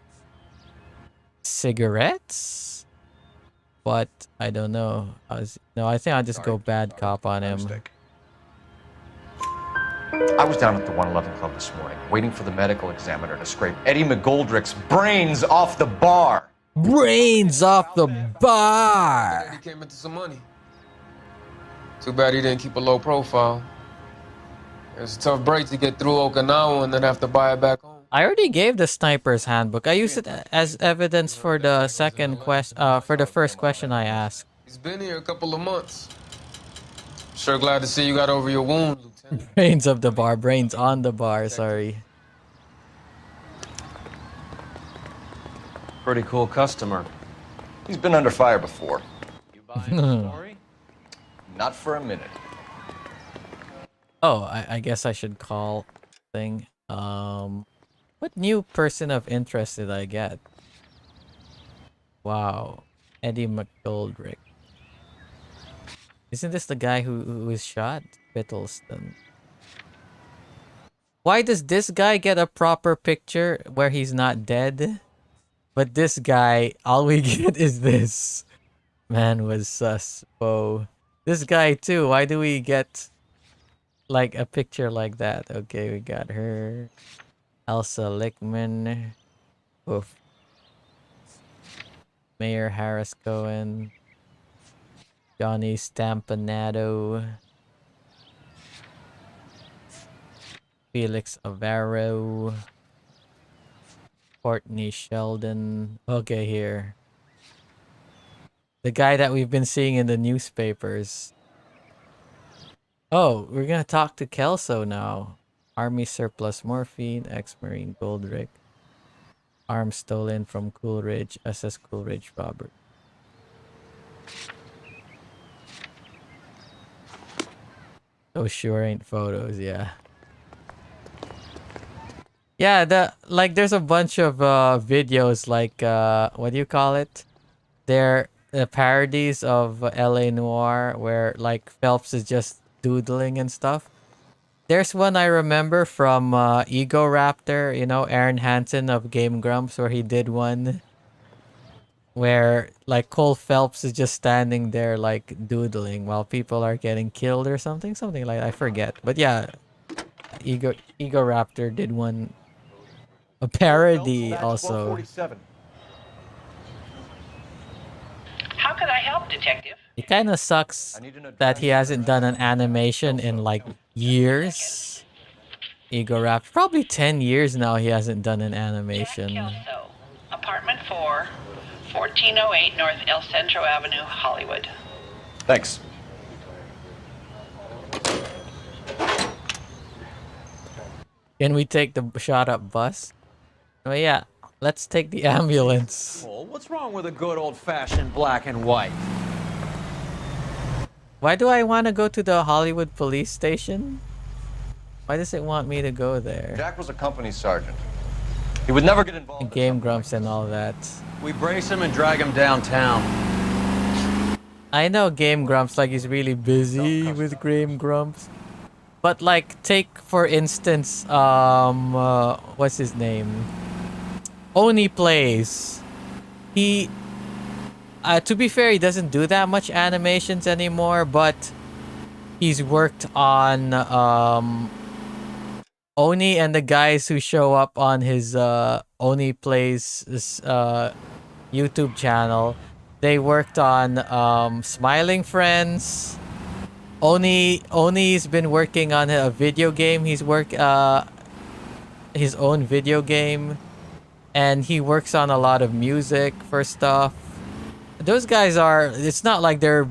cigarettes. But I don't know. I think I'll just go bad cop on him. I was down at the 111 Club this morning, waiting for the medical examiner to scrape Eddie McGoldrick's brains off the bar. Brains off the bar! He came into some money. Too bad he didn't keep a low profile. It's a tough break to get through Okinawa and then have to buy it back home. I already gave the sniper's handbook. I used it as evidence for the for the first question I asked. He's been here a couple of months. Sure glad to see you got over your wound, Lieutenant. Brains of the bar. Brains on the bar, sorry. Pretty cool customer. He's been under fire before. You buying the story? Not for a minute. Oh, I guess I should call thing. What new person of interest did I get? Wow. Eddie McGoldrick. Isn't this the guy who was shot? Biddleston. Why does this guy get a proper picture where he's not dead? But this guy, all we get is this. Man was sus. Whoa. This guy too. Why do we get like a picture like that? Okay, we got her. Elsa Lickman. Oof. Mayor Harris Cohen. Johnny Stampanato. Felix Avaro. Courtney Sheldon. Okay, here. The guy that we've been seeing in the newspapers. Oh, we're gonna talk to Kelso now. Army surplus morphine, ex-Marine Goldrick. Arms stolen from Coolridge, SS Coolridge robbery. Those sure ain't photos, yeah. Yeah, there's a bunch of videos like what do you call it? They're parodies of LA Noire where like Phelps is just doodling and stuff. There's one I remember from Ego Raptor, Aaron Hansen of Game Grumps, where he did one where like Cole Phelps is just standing there like doodling while people are getting killed or something like that. I forget. But yeah, Ego Raptor did one, a parody also. How can I help, Detective? It kind of sucks that he hasn't done an animation in like years. Ego Raptor, probably 10 years now he hasn't done an animation. Kelso, apartment 4, 1408 North El Centro Avenue, Hollywood. Thanks. Can we take the shot up bus? Oh yeah, let's take the ambulance. Cole, what's wrong with a good old-fashioned black and white? Why do I want to go to the Hollywood police station? Why does it want me to go there? Jack was a company sergeant. He would never get involved. And Game Grumps and all that. We brace him and drag him downtown. I know Game Grumps, like he's really busy with Game Grumps. But like, take for instance, what's his name? Oni Plays. He, to be fair, he doesn't do that much animations anymore, but he's worked on Oni and the guys who show up on his Oni Plays YouTube channel. They worked on Smiling Friends. Oni's been working on a video game. He's his own video game, and he works on a lot of music for stuff. Those guys are. It's not like they're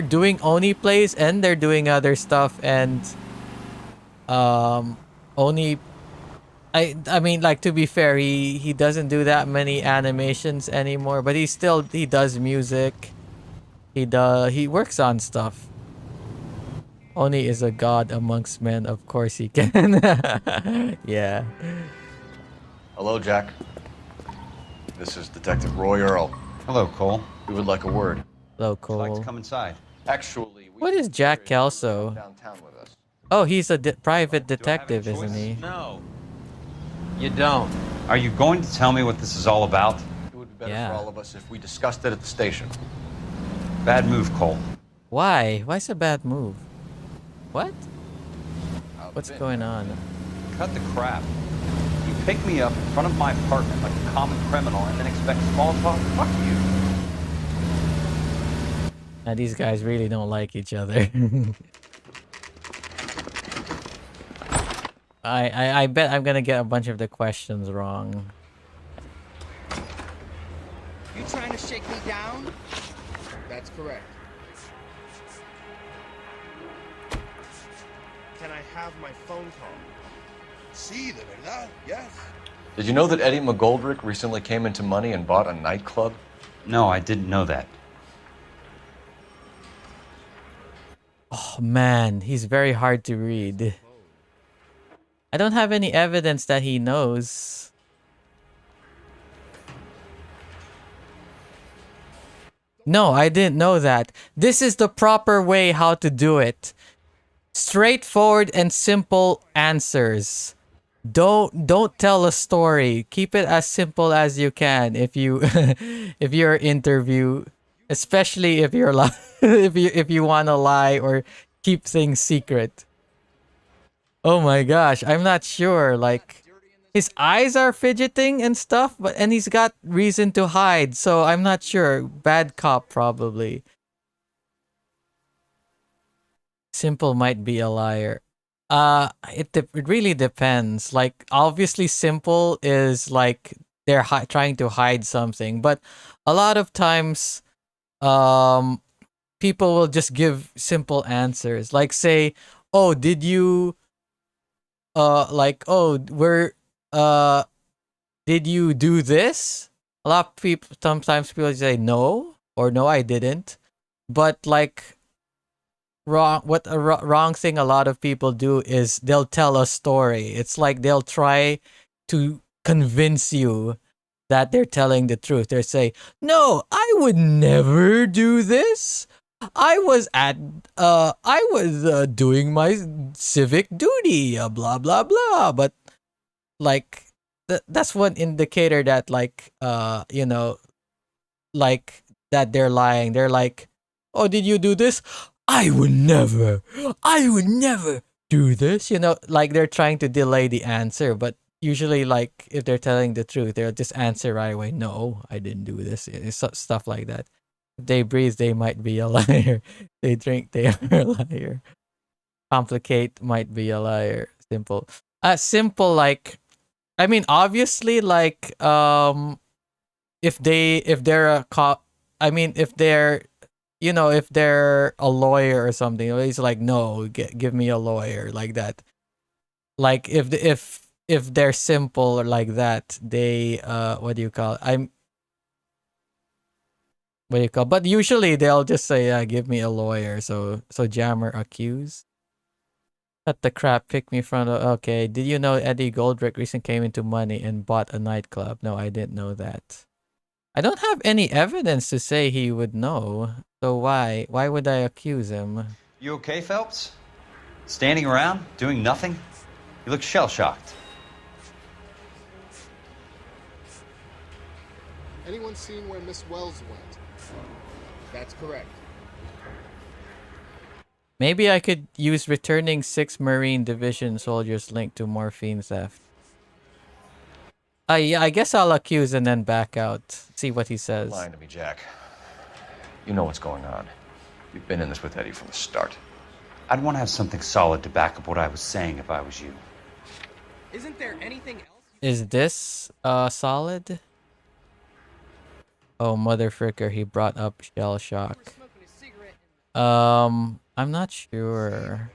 doing Oni Plays and they're doing other stuff, and Oni. I mean, like, to be fair, he doesn't do that many animations anymore, but he does music. He works on stuff. Oni is a god amongst men, of course he can. Yeah. Hello, Jack. This is Detective Roy Earl. Hello, Cole. We would like a word. Hello, Cole. Would you like to come inside? Actually, what is Jack Kelso? Downtown with us. Oh, he's a private detective, isn't he? No. You don't. Are you going to tell me what this is all about? It would be better for all of us if we discussed it at the station. Bad move, Cole. Why? Why is a bad move? What? What's going on? Cut the crap. You pick me up in front of my apartment like a common criminal and then expect small talk? Fuck you. Now these guys really don't like each other. I bet I'm gonna get a bunch of the questions wrong. You trying to shake me down? That's correct. Can I have my phone call? Sí, de verdad, yes. Did you know that Eddie McGoldrick recently came into money and bought a nightclub? No, I didn't know that. Oh man, he's very hard to read. I don't have any evidence that he knows. No, I didn't know that. This is the proper way how to do it. Straightforward and simple answers. Don't tell a story. Keep it as simple as you can if you if you're interview, especially if you're if you want to lie or keep things secret. Oh my gosh, I'm not sure. Like, his eyes are fidgeting and stuff, and he's got reason to hide, so I'm not sure. Bad cop, probably. Simple might be a liar. It really depends. Like, obviously, Simple is like they're trying to hide something, but a lot of times, people will just give simple answers. Like, say, "Oh, did you?" Like, "Oh, did you do this?" A lot of people, sometimes people say no, or no, I didn't. But like, wrong thing a lot of people do is they'll tell a story. It's like they'll try to convince you that they're telling the truth. They say, "No, I would never do this. I was doing my civic duty, blah blah blah." But like that's one indicator that like that they're lying. They're like, "Oh, did you do this? I would never. I would never do this." Like they're trying to delay the answer, but usually like if they're telling the truth, they'll just answer right away. "No, I didn't do this." It's stuff like that. If they breathe, they might be a liar. They drink, they are a liar. Complicate might be a liar. Simple. Simple like I mean obviously like if they're a cop, I mean if they're if they're a lawyer or something, it's like, "No, give me a lawyer," like that. Like if they're simple or like that, they what do you call it? What do you call? But usually they'll just say, "Give me a lawyer." So Jammer accused. Cut the crap, pick me from the. Okay, did you know Eddie Goldrick recently came into money and bought a nightclub? No, I didn't know that. I don't have any evidence to say he would know. So why would I accuse him? You okay, Phelps? Standing around, doing nothing? You look shell-shocked. Anyone seen where Miss Wells went? That's correct. Maybe I could use returning 6 Marine Division soldiers linked to morphine theft. Yeah, I guess I'll accuse and then back out. See what he says. Lying to me, Jack. You know what's going on. You've been in this with Eddie from the start. I'd want to have something solid to back up what I was saying if I was you. Isn't there anything else? Is this solid? Oh, mother fricker, he brought up shell shock. I'm not sure.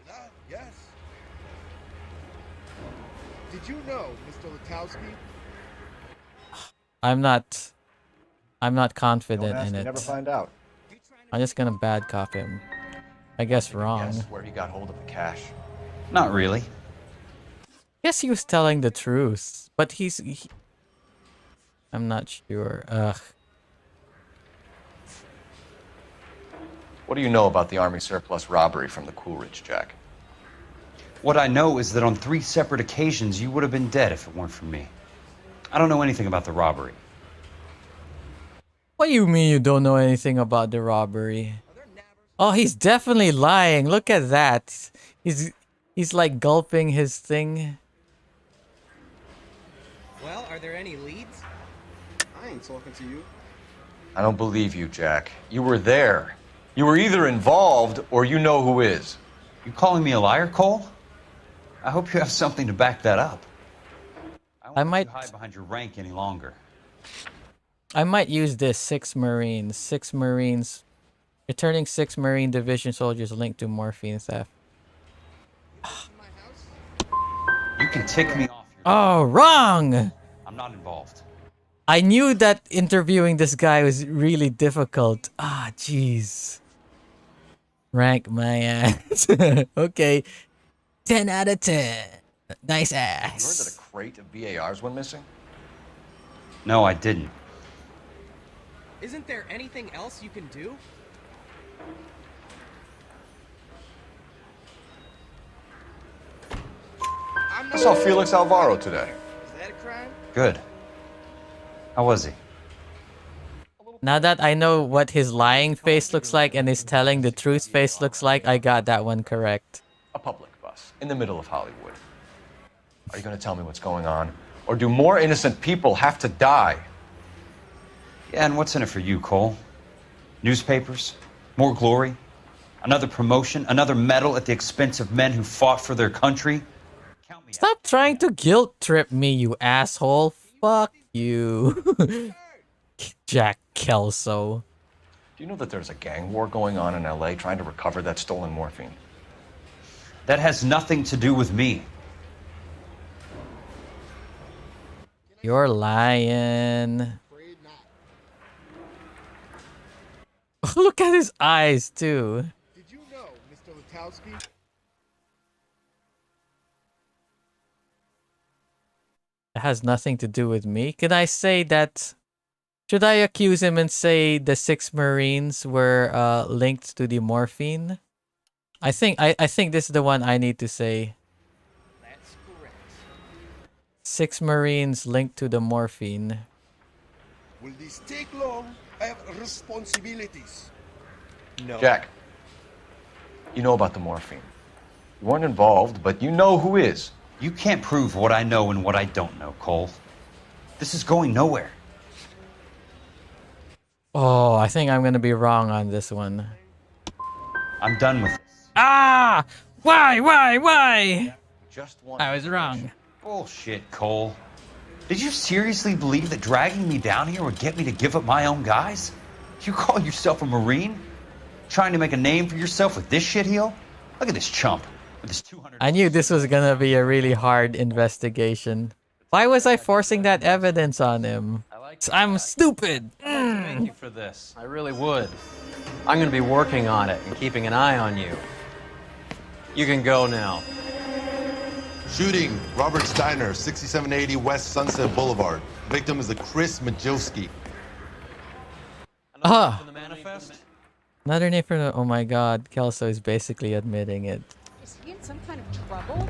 Yes. Did you know, Mr. Lukowski? I'm not confident Don't ask, in you it. never find out. I'm just gonna bad cop him. I guess wrong. Guess where he got hold of the cash. Not really. Guess he was telling the truth, but I'm not sure. Ugh. What do you know about the Army surplus robbery from the Coolidge, Jack? What I know is that on 3 separate occasions, you would have been dead if it weren't for me. I don't know anything about the robbery. What do you mean you don't know anything about the robbery? Oh, he's definitely lying. Look at that. He's like gulping his thing. Well, are there any leads? I ain't talking to you. I don't believe you, Jack. You were there. You were either involved or you know who is. You calling me a liar, Cole? I hope you have something to back that up. I might hide behind your rank any longer. I might use this 6 Marines. 6 Marines. Returning 6 Marine Division soldiers linked to morphine theft. You can tick me off. Oh, wrong! I'm not involved. I knew that interviewing this guy was really difficult. Ah, jeez. Rank my ass. Okay. 10 out of 10. Nice You heard ass. that a crate of BARs went missing? No, I didn't. Isn't there anything else you can do? I saw Felix Alvaro today. Is that a crime? Good. How was he? Now that I know what his lying face looks like and his telling the truth face looks like, I got that one correct. A public bus in the middle of Hollywood. Are you going to tell me what's going on? Or do more innocent people have to die? Yeah, and what's in it for you, Cole? Newspapers? More glory? Another promotion? Another medal at the expense of men who fought for their country? Stop trying to guilt trip me, you asshole. Fuck you. Jack Kelso. Do you know that there's a gang war going on in LA trying to recover that stolen morphine? That has nothing to do with me. You're lying. Look at his eyes, too. Did you know, Mr. Witowski? It has nothing to do with me. Can I say that? Should I accuse him and say the 6 Marines were linked to the morphine? I think this is the one I need to say. That's correct. 6 Marines linked to the morphine. Will this take long? I have responsibilities. No. Jack, you know about the morphine. You weren't involved, but you know who is. You can't prove what I know and what I don't know, Cole. This is going nowhere. Oh, I think I'm gonna be wrong on this one. I'm done with this. Ah! Why? Just one. I was wrong. Bullshit, Cole. Did you seriously believe that dragging me down here would get me to give up my own guys? You call yourself a Marine? Trying to make a name for yourself with this shitheel? Look at this chump with his 200. I knew this was gonna be a really hard investigation. Why was I forcing that evidence on him? I'm stupid. Thank you for this. I really would. I'm going to be working on it and keeping an eye on you. You can go now. Shooting, Robert's Diner, 6780 West Sunset Boulevard. Victim is a Chris Majowski. Ah, The manifest? another name for the. Oh my God, Kelso is basically admitting it. Is he in some kind of trouble?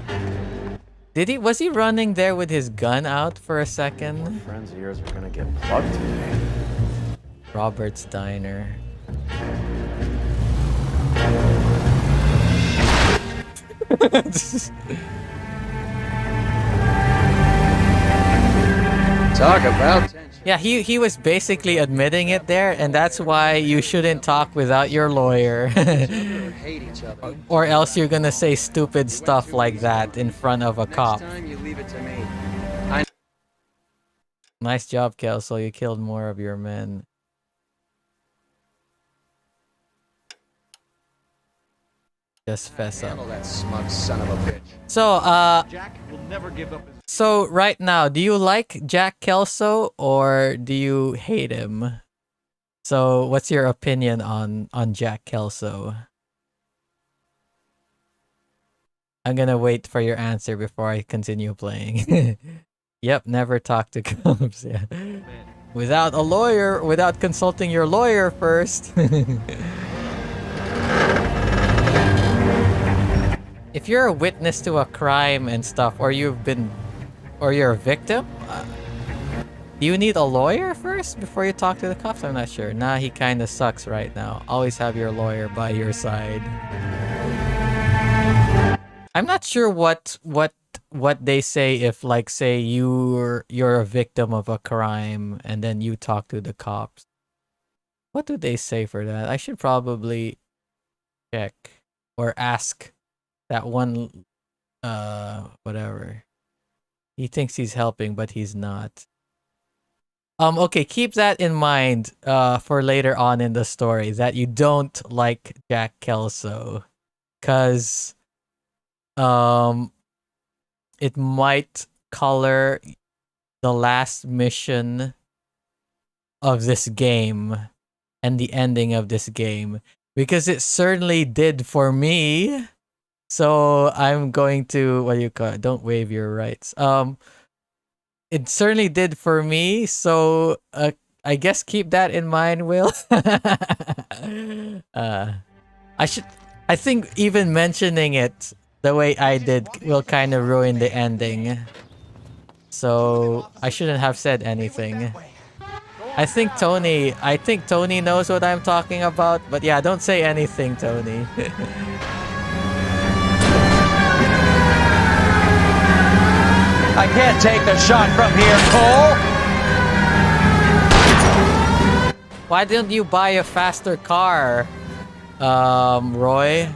Was he running there with his gun out for a second? Friends of yours are gonna get plugged today. Robert's Diner. Talk about tension. Yeah, he was basically admitting it there, and that's why you shouldn't talk without your lawyer. Hate each other. Or else you're gonna say stupid stuff like that in front of a cop. Next time you leave it to me. Nice job, Kelso. You killed more of your men. Just fess up. Handle that smug son of a bitch. So, Jack will never give up his... So right now, do you like Jack Kelso or do you hate him? So what's your opinion on Jack Kelso? I'm gonna wait for your answer before I continue playing. Yep, never talk to cops. Yeah. Without a lawyer, without consulting your lawyer first. If you're a witness to a crime and stuff, or you're a victim, do you need a lawyer first before you talk to the cops? I'm not sure. Nah, he kind of sucks right now. Always have your lawyer by your side. I'm not sure what they say if, like, say you're a victim of a crime and then you talk to the cops. What do they say for that? I should probably check or ask that one whatever. He thinks he's helping, but he's not. Okay, keep that in mind for later on in the story, that you don't like Jack Kelso. 'Cause it might color the last mission of this game and the ending of this game. Because it certainly did for me. So I'm going to, what do you call it? Don't waive your rights. It certainly did for me. So I guess keep that in mind, Will. I think even mentioning it the way I did will kind of ruin the ending. So I shouldn't have said anything. I think Tony knows what I'm talking about. But yeah, don't say anything, Tony. I can't take the shot from here, Cole! Why didn't you buy a faster car, Roy?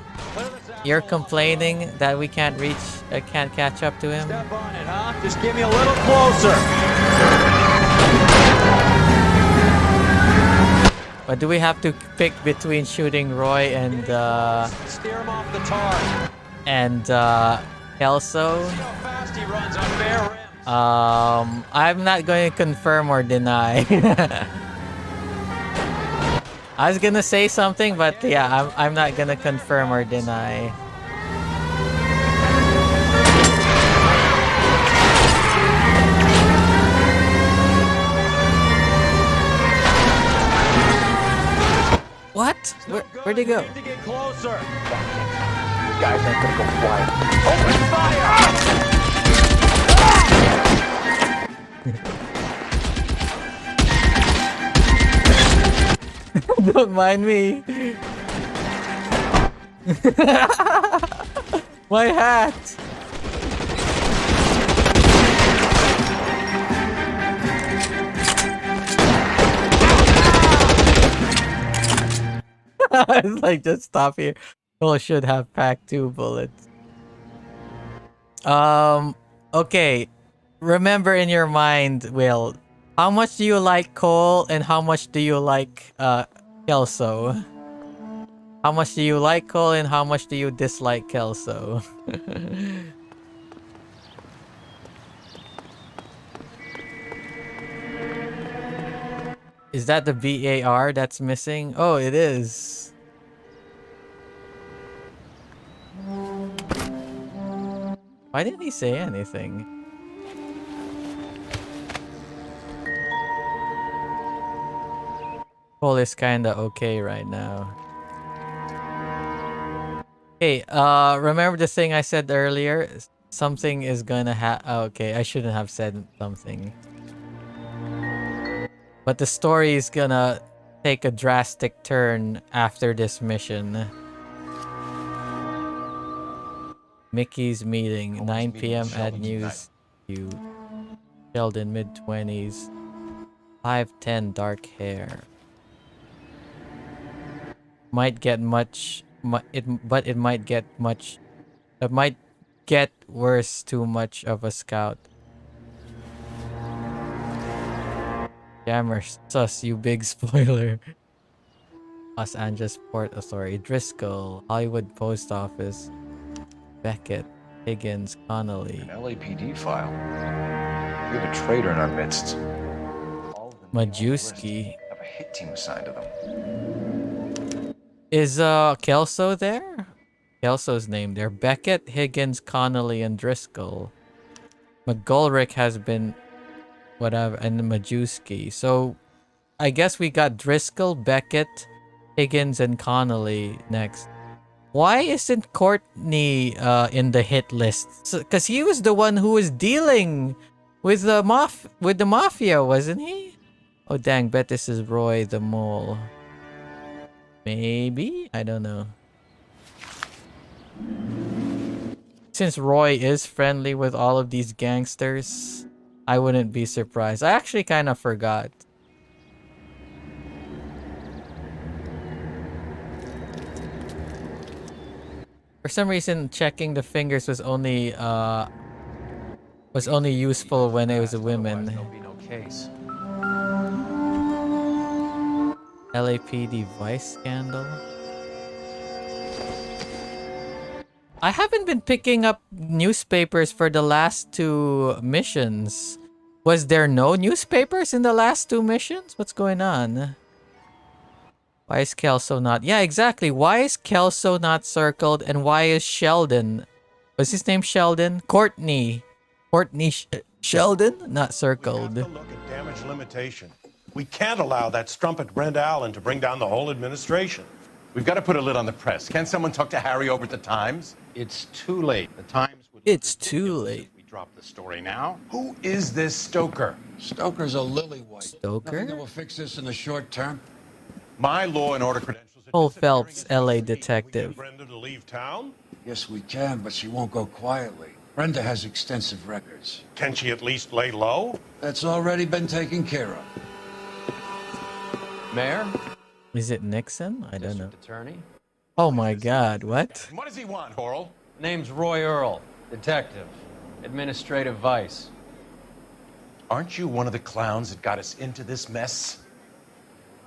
You're complaining that we can't catch up to him? Step on it, huh? Just give me a little closer. But do we have to pick between shooting Roy and Steer him off the tar. and Kelso? See how fast he runs on bare rims. I'm not going to confirm or deny. I was gonna say something, but yeah, I'm not gonna confirm or deny. What? Where'd he go? To get closer. Guys aren't gonna go quiet. Open fire! Don't mind me. My hat. It's like, just stop here. Well, should have packed 2 bullets. Okay. Remember in your mind, Will, how much do you like Cole and how much do you like Kelso? How much do you like Cole and how much do you dislike Kelso? Is that the BAR that's missing? Oh, it is. Why didn't he say anything? Cole is kinda okay right now. Hey, remember the thing I said earlier? Something is gonna okay, I shouldn't have said something. But the story is gonna take a drastic turn after this mission. Mickey's meeting, 9 p.m. at News U. Sheldon, mid-20s. 5'10", dark hair. Might get much... but it might get much... It might get worse, too much of a scout. Jammer, sus, you big spoiler. Los Angeles Port Authority. Driscoll, Hollywood Post Office. Beckett, Higgins, Connolly. An LAPD file. We have a traitor in our midst. All of them Majewski. have a hit team assigned to them. Is Kelso there? Kelso's name there. Beckett, Higgins, Connolly, and Driscoll. McGolrick has been whatever, and Majewski. So I guess we got Driscoll, Beckett, Higgins, and Connolly next. Why isn't Courtney in the hit list? Because he was the one who was dealing with the mafia, wasn't he? Oh dang, bet this is Roy the Mole. Maybe? I don't know. Since Roy is friendly with all of these gangsters, I wouldn't be surprised. I actually kind of forgot. For some reason, checking the fingers was only useful when it was a woman. There'll be no case. LAPD Vice scandal. I haven't been picking up newspapers for the last 2 missions. Was there no newspapers in the last 2 missions? What's going on? Why is Kelso not... Yeah, exactly. Why is Kelso not circled? And why is Sheldon... Was his name Sheldon? Courtney Sheldon? Not circled. We have to look at damage limitation. We can't allow that strumpet Brenda Allen to bring down the whole administration. We've got to put a lid on the press. Can't someone talk to Harry over at the Times? It's too late. The Times would... It's too late. We drop the story now. Who is this Stoker? Stoker's a lily-white. Stoker? Nothing that will fix this in the short term. My law and order credentials... Cole Phelps, LA detective. Brenda to leave town? Yes, we can, but she won't go quietly. Brenda has extensive records. Can she at least lay low? That's already been taken care of. Mayor? Is it Nixon? I don't know. District Attorney? Oh my god, what? What does he want, Horrell? Name's Roy Earl, detective, administrative vice. Aren't you one of the clowns that got us into this mess?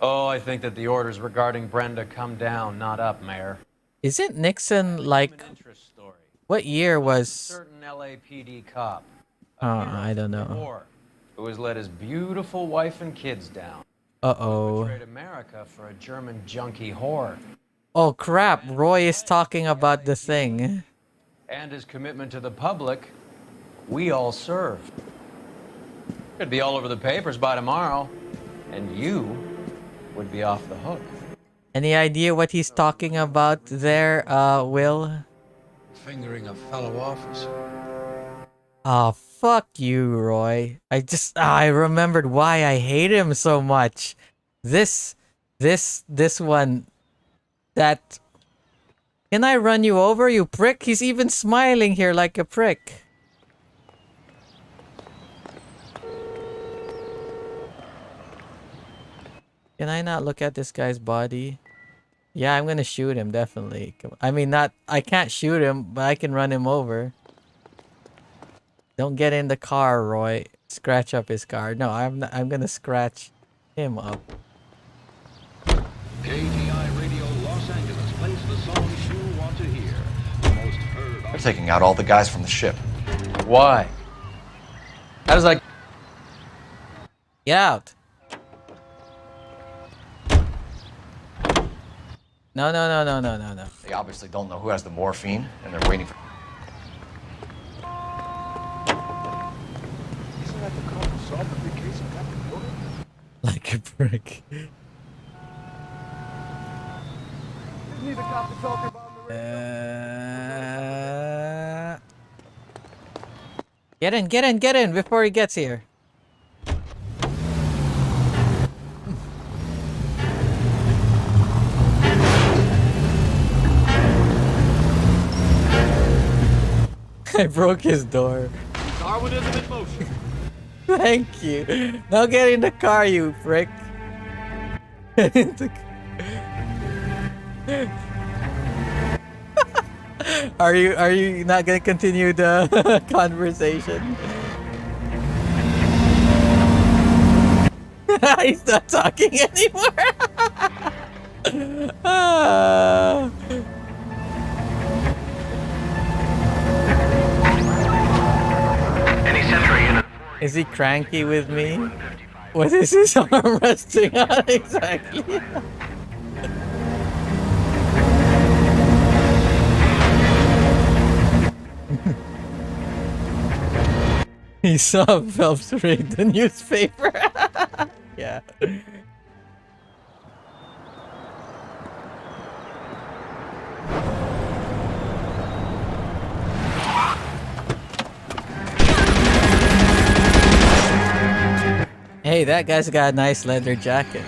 Oh, I think that the orders regarding Brenda come down, not up, Mayor. Isn't Nixon like... What year was... Certain LAPD cop. I don't know. Who has let his beautiful wife and kids down. Uh-oh. Betrayed America for a German junkie whore. Oh crap, Roy is talking about the thing. And his commitment to the public, we all serve. Could be all over the papers by tomorrow, and you would be off the hook. Any idea what he's talking about there, Will? Fingering a fellow officer. Oh, fuck you, Roy. I remembered why I hate him so much. This one, that... Can I run you over, you prick? He's even smiling here like a prick. Can I not look at this guy's body? Yeah, I'm gonna shoot him, definitely. I mean, I can't shoot him, but I can run him over. Don't get in the car, Roy. Scratch up his car. No, I'm gonna scratch him up. KTI Radio Los Angeles plays the songs you want to hear. The most heard They're taking out all the guys from the ship. Why? How does that... Get out. No. They obviously don't know who has the morphine, and they're waiting for... Isn't that the cop who solved the big case of Captain Porter? Like a prick. Isn't he the cop to talk about the Get in before he gets here. I broke his door. Darwinism in motion. Thank you. Now get in the car, you prick. Get in the Are you not gonna continue the conversation? He's not talking anymore. Ah. Is he cranky with me? What is his arm resting on exactly? He saw Phelps read the newspaper. Yeah. Hey, that guy's got a nice leather jacket.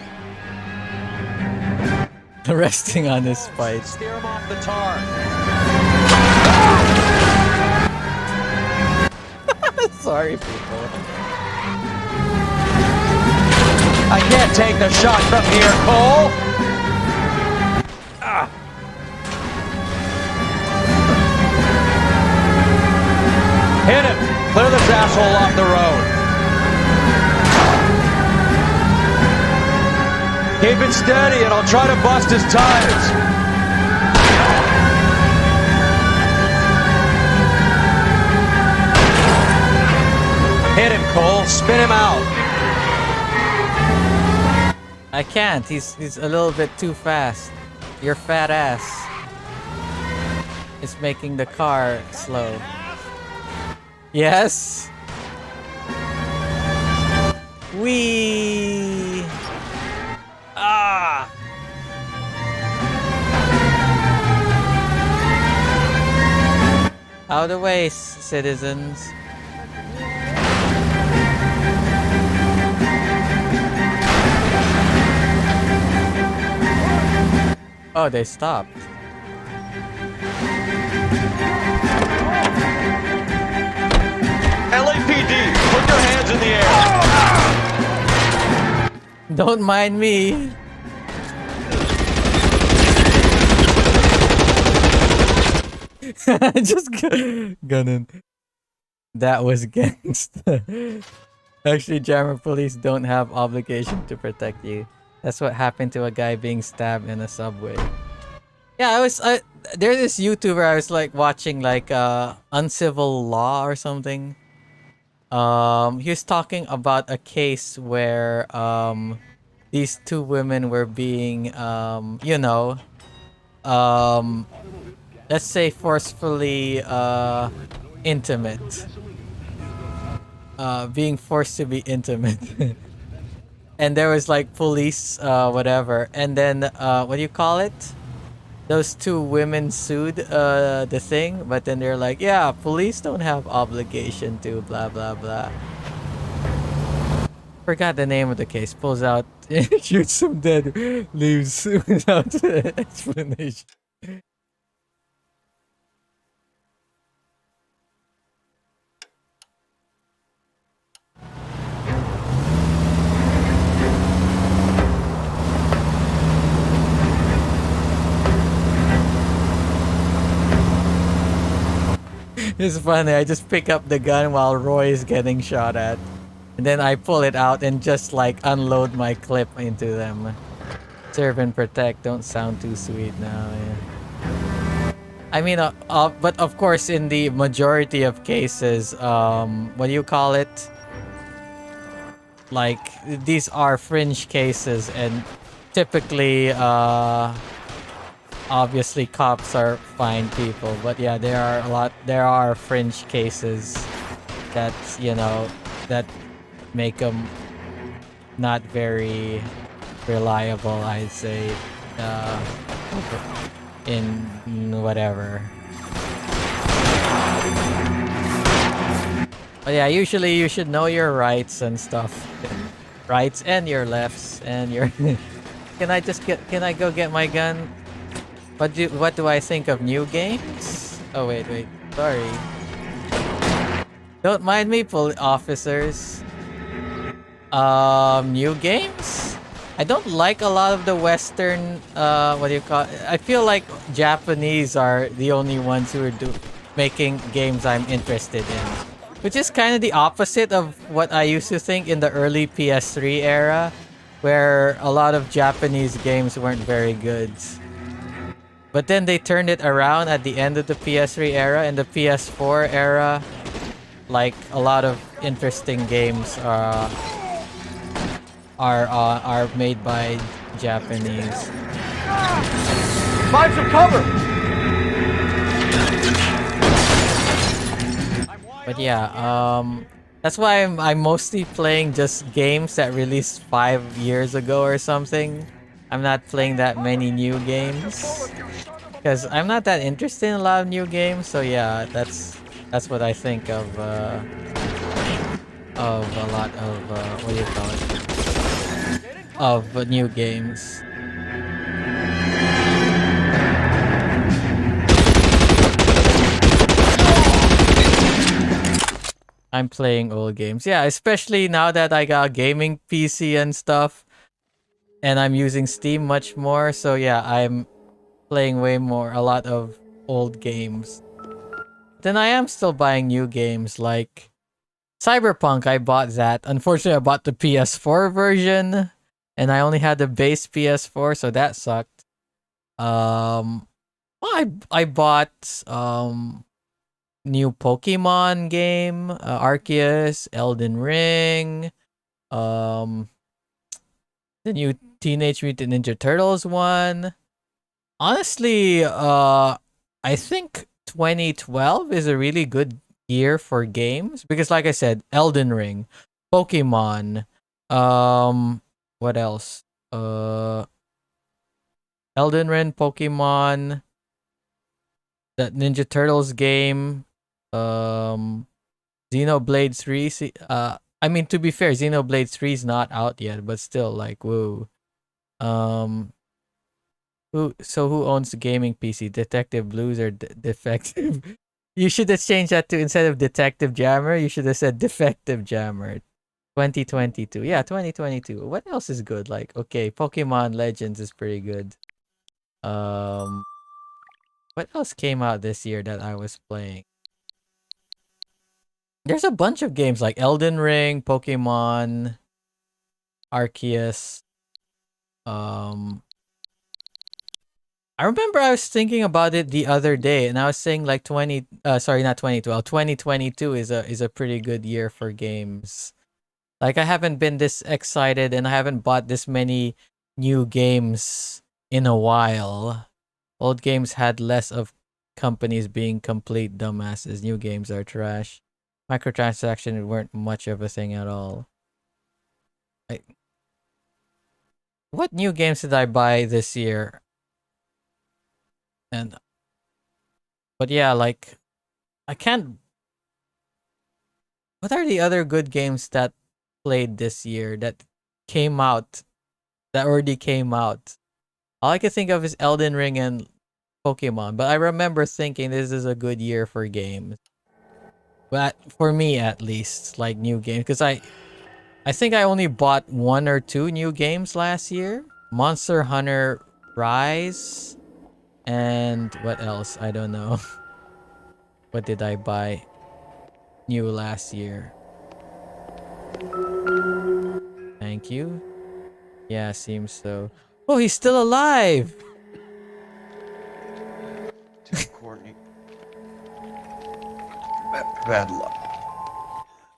Resting on his spike. Steer him off the tar. Sorry, people. I can't take the shot from here, Cole. Ah. Hit him. Clear this asshole off the road. Keep it steady and I'll try to bust his tires. Hit him, Cole. Spin him out. I can't. He's a little bit too fast. Your fat ass is making the car slow. Yes. Wee. Ah. Out of the way, citizens. Oh, they stopped. LAPD, put your hands in the air. Don't mind me. Just gunning. That was gangsta. Actually, Jammer police don't have obligation to protect you. That's what happened to a guy being stabbed in a subway. Yeah, there's this YouTuber I was like watching, like Uncivil Law or something. He was talking about a case where these two women were being, you know, um, let's say forcefully intimate. Being forced to be intimate. And there was like police, whatever. And then, what do you call it? Those two women sued the thing, but then they're like, yeah, police don't have obligation to blah blah blah. Forgot the name of the case. Pulls out, shoots some dead, leaves without explanation. It's funny. I just pick up the gun while Roy is getting shot at. And then I pull it out and just like unload my clip into them. Serve and protect don't sound too sweet now. Yeah. I mean, but of course, in the majority of cases, what do you call it? Like, these are fringe cases, and typically, obviously, cops are fine people. But yeah, there are fringe cases that, you know, that make them not very reliable, I'd say, in whatever. But yeah, usually you should know your rights and stuff. Rights and your lefts and your... Can I go get my gun? What do I think of new games? Oh wait, sorry. Don't mind me, officers. New games? I don't like a lot of the Western, what do you call it? I feel like Japanese are the only ones who are making games I'm interested in. Which is kind of the opposite of what I used to think in the early PS3 era, where a lot of Japanese games weren't very good. But then they turned it around at the end of the PS3 era. In the PS4 era, like, a lot of interesting games are made by Japanese. Find some cover! But yeah, that's why I'm mostly playing just games that released 5 years ago or something. I'm not playing that many new games because I'm not that interested in a lot of new games. So yeah, that's what I think of a lot of what do you call it? Of new games. I'm playing old games. Yeah, especially now that I got a gaming PC and stuff. And I'm using Steam much more. So yeah, I'm playing a lot of old games. Then I am still buying new games like Cyberpunk. I bought that. Unfortunately, I bought the PS4 version. And I only had the base PS4, so that sucked. Well, I bought new Pokemon game, Arceus, Elden Ring, the new Teenage Mutant Ninja Turtles one. Honestly, I think 2012 is a really good year for games because, like I said, Elden Ring, Pokemon, what else? Elden Ring, Pokemon, that Ninja Turtles game, Xenoblade 3. I mean, to be fair, Xenoblade 3 is not out yet, but still, like, woo. Who owns the gaming PC? Detective Blues or Defective? You should have changed that to, instead of Detective Jammer, you should have said Defective Jammer. 2022. Yeah, 2022. What else is good? Like, okay, Pokemon Legends is pretty good. What else came out this year that I was playing? There's a bunch of games like Elden Ring, Pokemon, Arceus. I remember I was thinking about it the other day, and I was saying like 2022 is a pretty good year for games. Like, I haven't been this excited and I haven't bought this many new games in a while. Old games had less of companies being complete dumbasses. New games are trash. Microtransactions weren't much of a thing at all. What new games did I buy this year? But yeah, like, I can't. What are the other good games that played this year that came out, that already came out? All I can think of is Elden Ring and Pokemon, but I remember thinking this is a good year for games. But for me, at least, like new games, because I think I only bought 1 or 2 new games last year. Monster Hunter Rise, and what else? I don't know. What did I buy new last year? Thank you. Yeah, seems so. Oh, he's still alive! Courtney. Bad luck.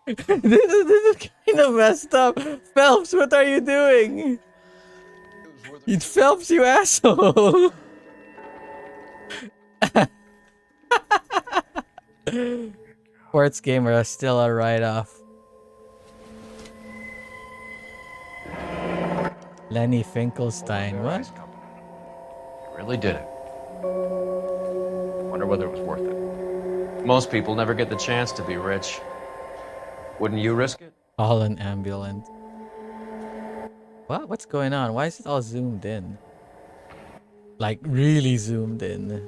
This is kind of messed up. Phelps, what are you doing? It Phelps, you asshole! Sports gamer is still a write-off. Lenny Finkelstein, what? You really did it. Wonder whether it was worth it. Most people never get the chance to be rich. Wouldn't you risk it? All an ambulance. What? What's going on? Why is it all zoomed in? Like, really zoomed in.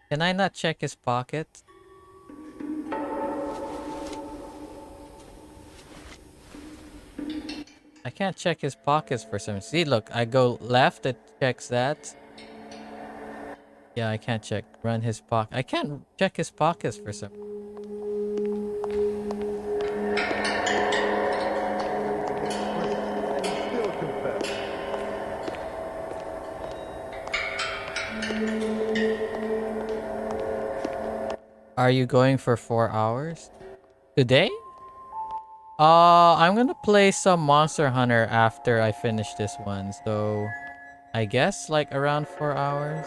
Can I not check his pocket? I can't check his pockets for some. See, look, I go left, it checks that. Yeah, I can't check. Run his pocket. I can't check his pockets for some. Are you going for 4 hours? Today? I'm gonna play some Monster Hunter after I finish this one, so I guess like around 4 hours.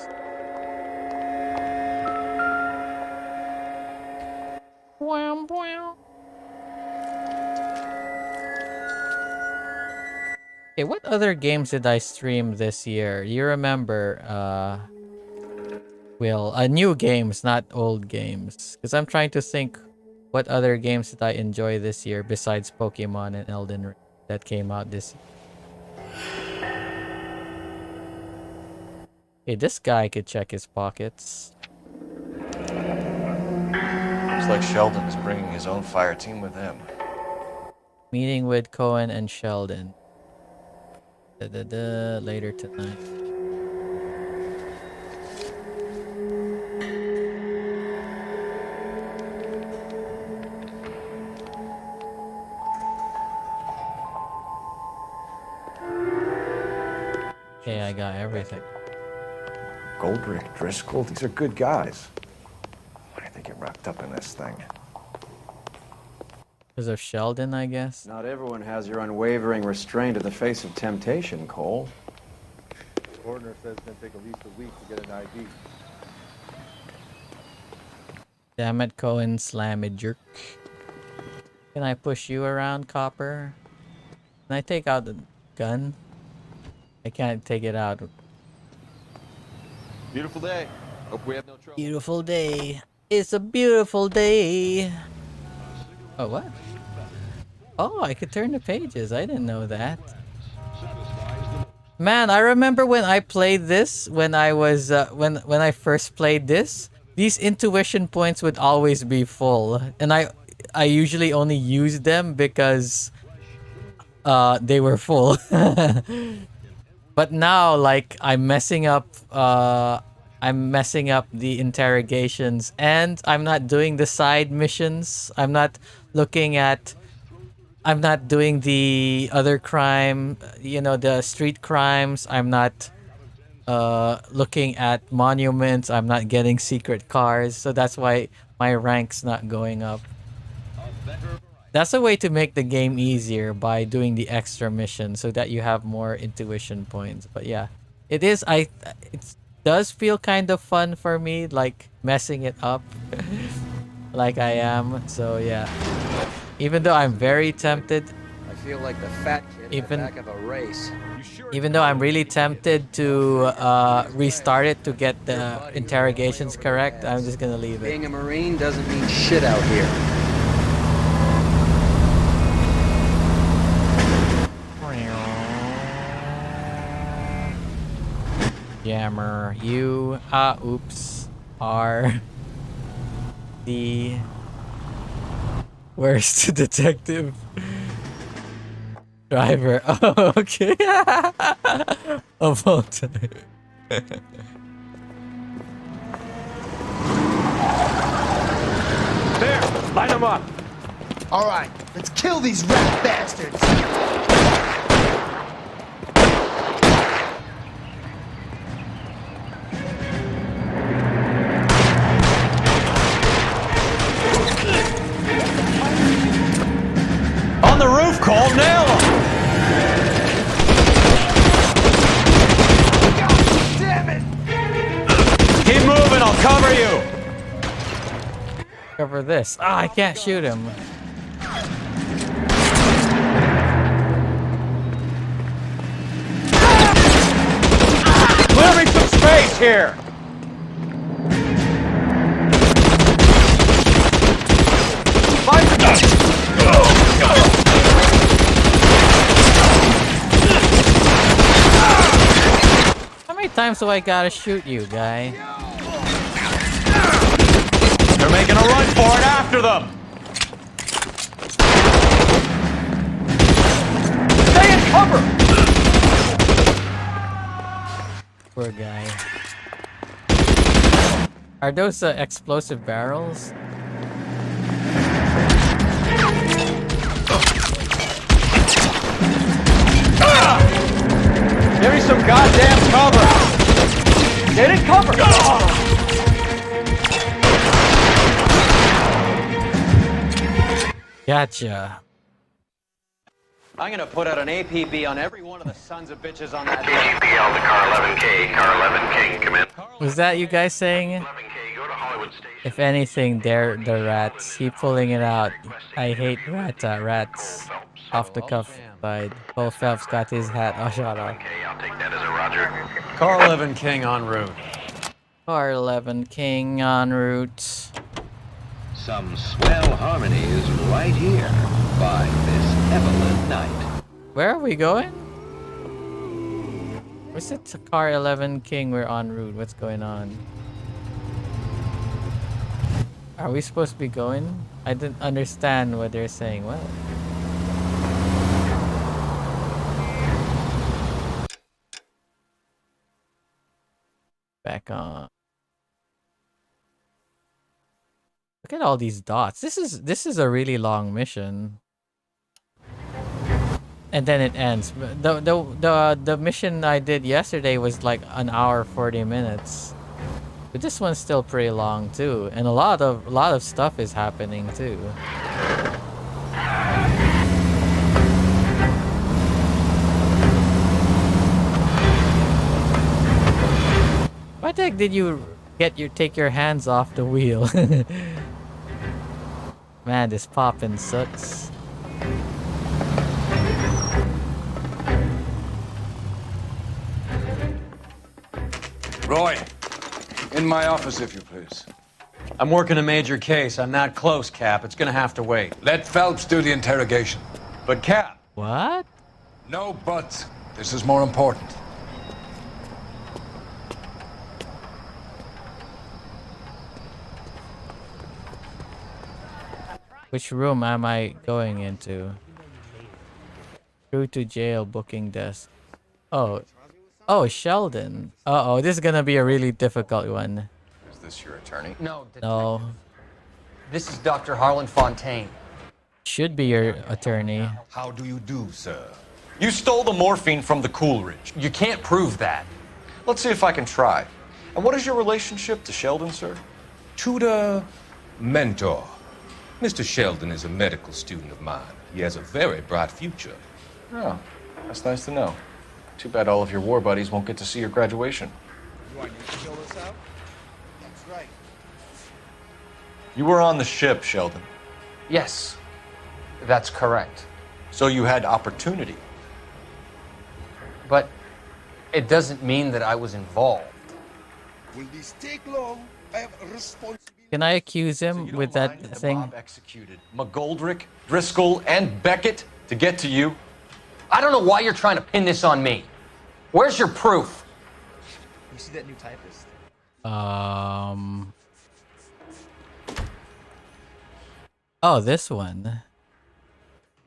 Okay, what other games did I stream this year? You remember, Will, new games, not old games. Because I'm trying to think what other games did I enjoy this year besides Pokemon and Elden Ring that came out this year. Hey, this guy could check his pockets. Looks like Sheldon is bringing his own fire team with him. Meeting with Cohen and Sheldon. Later tonight. Okay, I got everything. Goldrick, Driscoll, these are good guys. Why did they get wrapped up in this thing? Because of Sheldon, I guess. Not everyone has your unwavering restraint in the face of temptation, Cole. The coroner says it's going to take at least a week to get an ID. Damn it, Cohen, slam it, jerk. Can I push you around, Copper? Can I take out the gun? I can't take it out. Beautiful day. Hope we have no trouble. Beautiful day. It's a beautiful day. Oh, what? Oh, I could turn the pages. I didn't know that. Man, I remember when I played this, when I was when I first played this, these intuition points would always be full, and I usually only used them because they were full. But now, like, I'm messing up the interrogations, and I'm not doing the side missions. I'm not looking at I'm not doing the other crime, the street crimes. I'm not looking at monuments. I'm not getting secret cars. So that's why my rank's not going up. That's a way to make the game easier by doing the extra mission so that you have more intuition points. But yeah, it does feel kind of fun for me, like messing it up like I am. So yeah, even though I'm very tempted, I feel like the fat kid in the back of a race. even though I'm really tempted to restart it to get the interrogations correct, I'm just gonna leave it. Being a Marine doesn't mean shit out here. Jammer, you oops are the worst detective driver. Oh, okay. Of all time. There, line them up. All right, let's kill these rat bastards. On the roof, Cole, nail him! God damn it! Keep moving, I'll cover you! Cover this. Ah, I can't shoot him. Clear me some space here! How many times do I gotta shoot you, guy? They're making a run for it after them! Stay in cover! Poor guy. Are those explosive barrels? Give me some goddamn cover! Get in cover! Gotcha. I'm gonna put out an APB on every one of the sons of bitches on that. KGPL to car 11K. Car 11 King, come in. Was that you guys saying? 11K, go to Hollywood Station. If anything, they're the rats. Keep pulling it out. I hate rats. Off the cuff side. Cole Phelps got his hat. Oh, shut up. Okay, I'll take that as a roger. Car 11 King en route. Car 11 King en route. Some swell harmonies right here by Miss Evelyn Knight. Where are we going? Where's it? Car 11 King, we're en route. What's going on? Are we supposed to be going? I didn't understand what they're saying. What? Back on. Look at all these dots. This is a really long mission. And then it ends. The mission I did yesterday was like an hour 40 minutes. But this one's still pretty long too, and a lot of stuff is happening too. Why the heck did you take your hands off the wheel? Man, this poppin' sucks. Roy, in my office, if you please. I'm working a major case. I'm not close, Cap. It's gonna have to wait. Let Phelps do the interrogation. But Cap... What? No buts. This is more important. Which room am I going into? Through to jail booking desk. Oh, Sheldon. Uh-oh, this is gonna be a really difficult one. Is this your attorney? No, No. this is Dr. Harlan Fontaine. should be your attorney. How do you do, sir? You stole the morphine from the Coolidge. You can't prove that. Let's see if I can try. And what is your relationship to Sheldon, sir? Tutor, mentor. Mr. Sheldon is a medical student of mine. He has a very bright future. Oh, that's nice to know. Too bad all of your war buddies won't get to see your graduation. Do I need to fill this out? That's right. You were on the ship, Sheldon. Yes, that's correct. So you had opportunity. But it doesn't mean that I was involved. Will this take long? I have a responsibility. Can I accuse him You don't with that mind if thing? Bob executed McGoldrick, Driscoll, and Beckett to get to you. I don't know why you're trying to pin this on me. Where's your proof? You see that new typist? Oh, this one.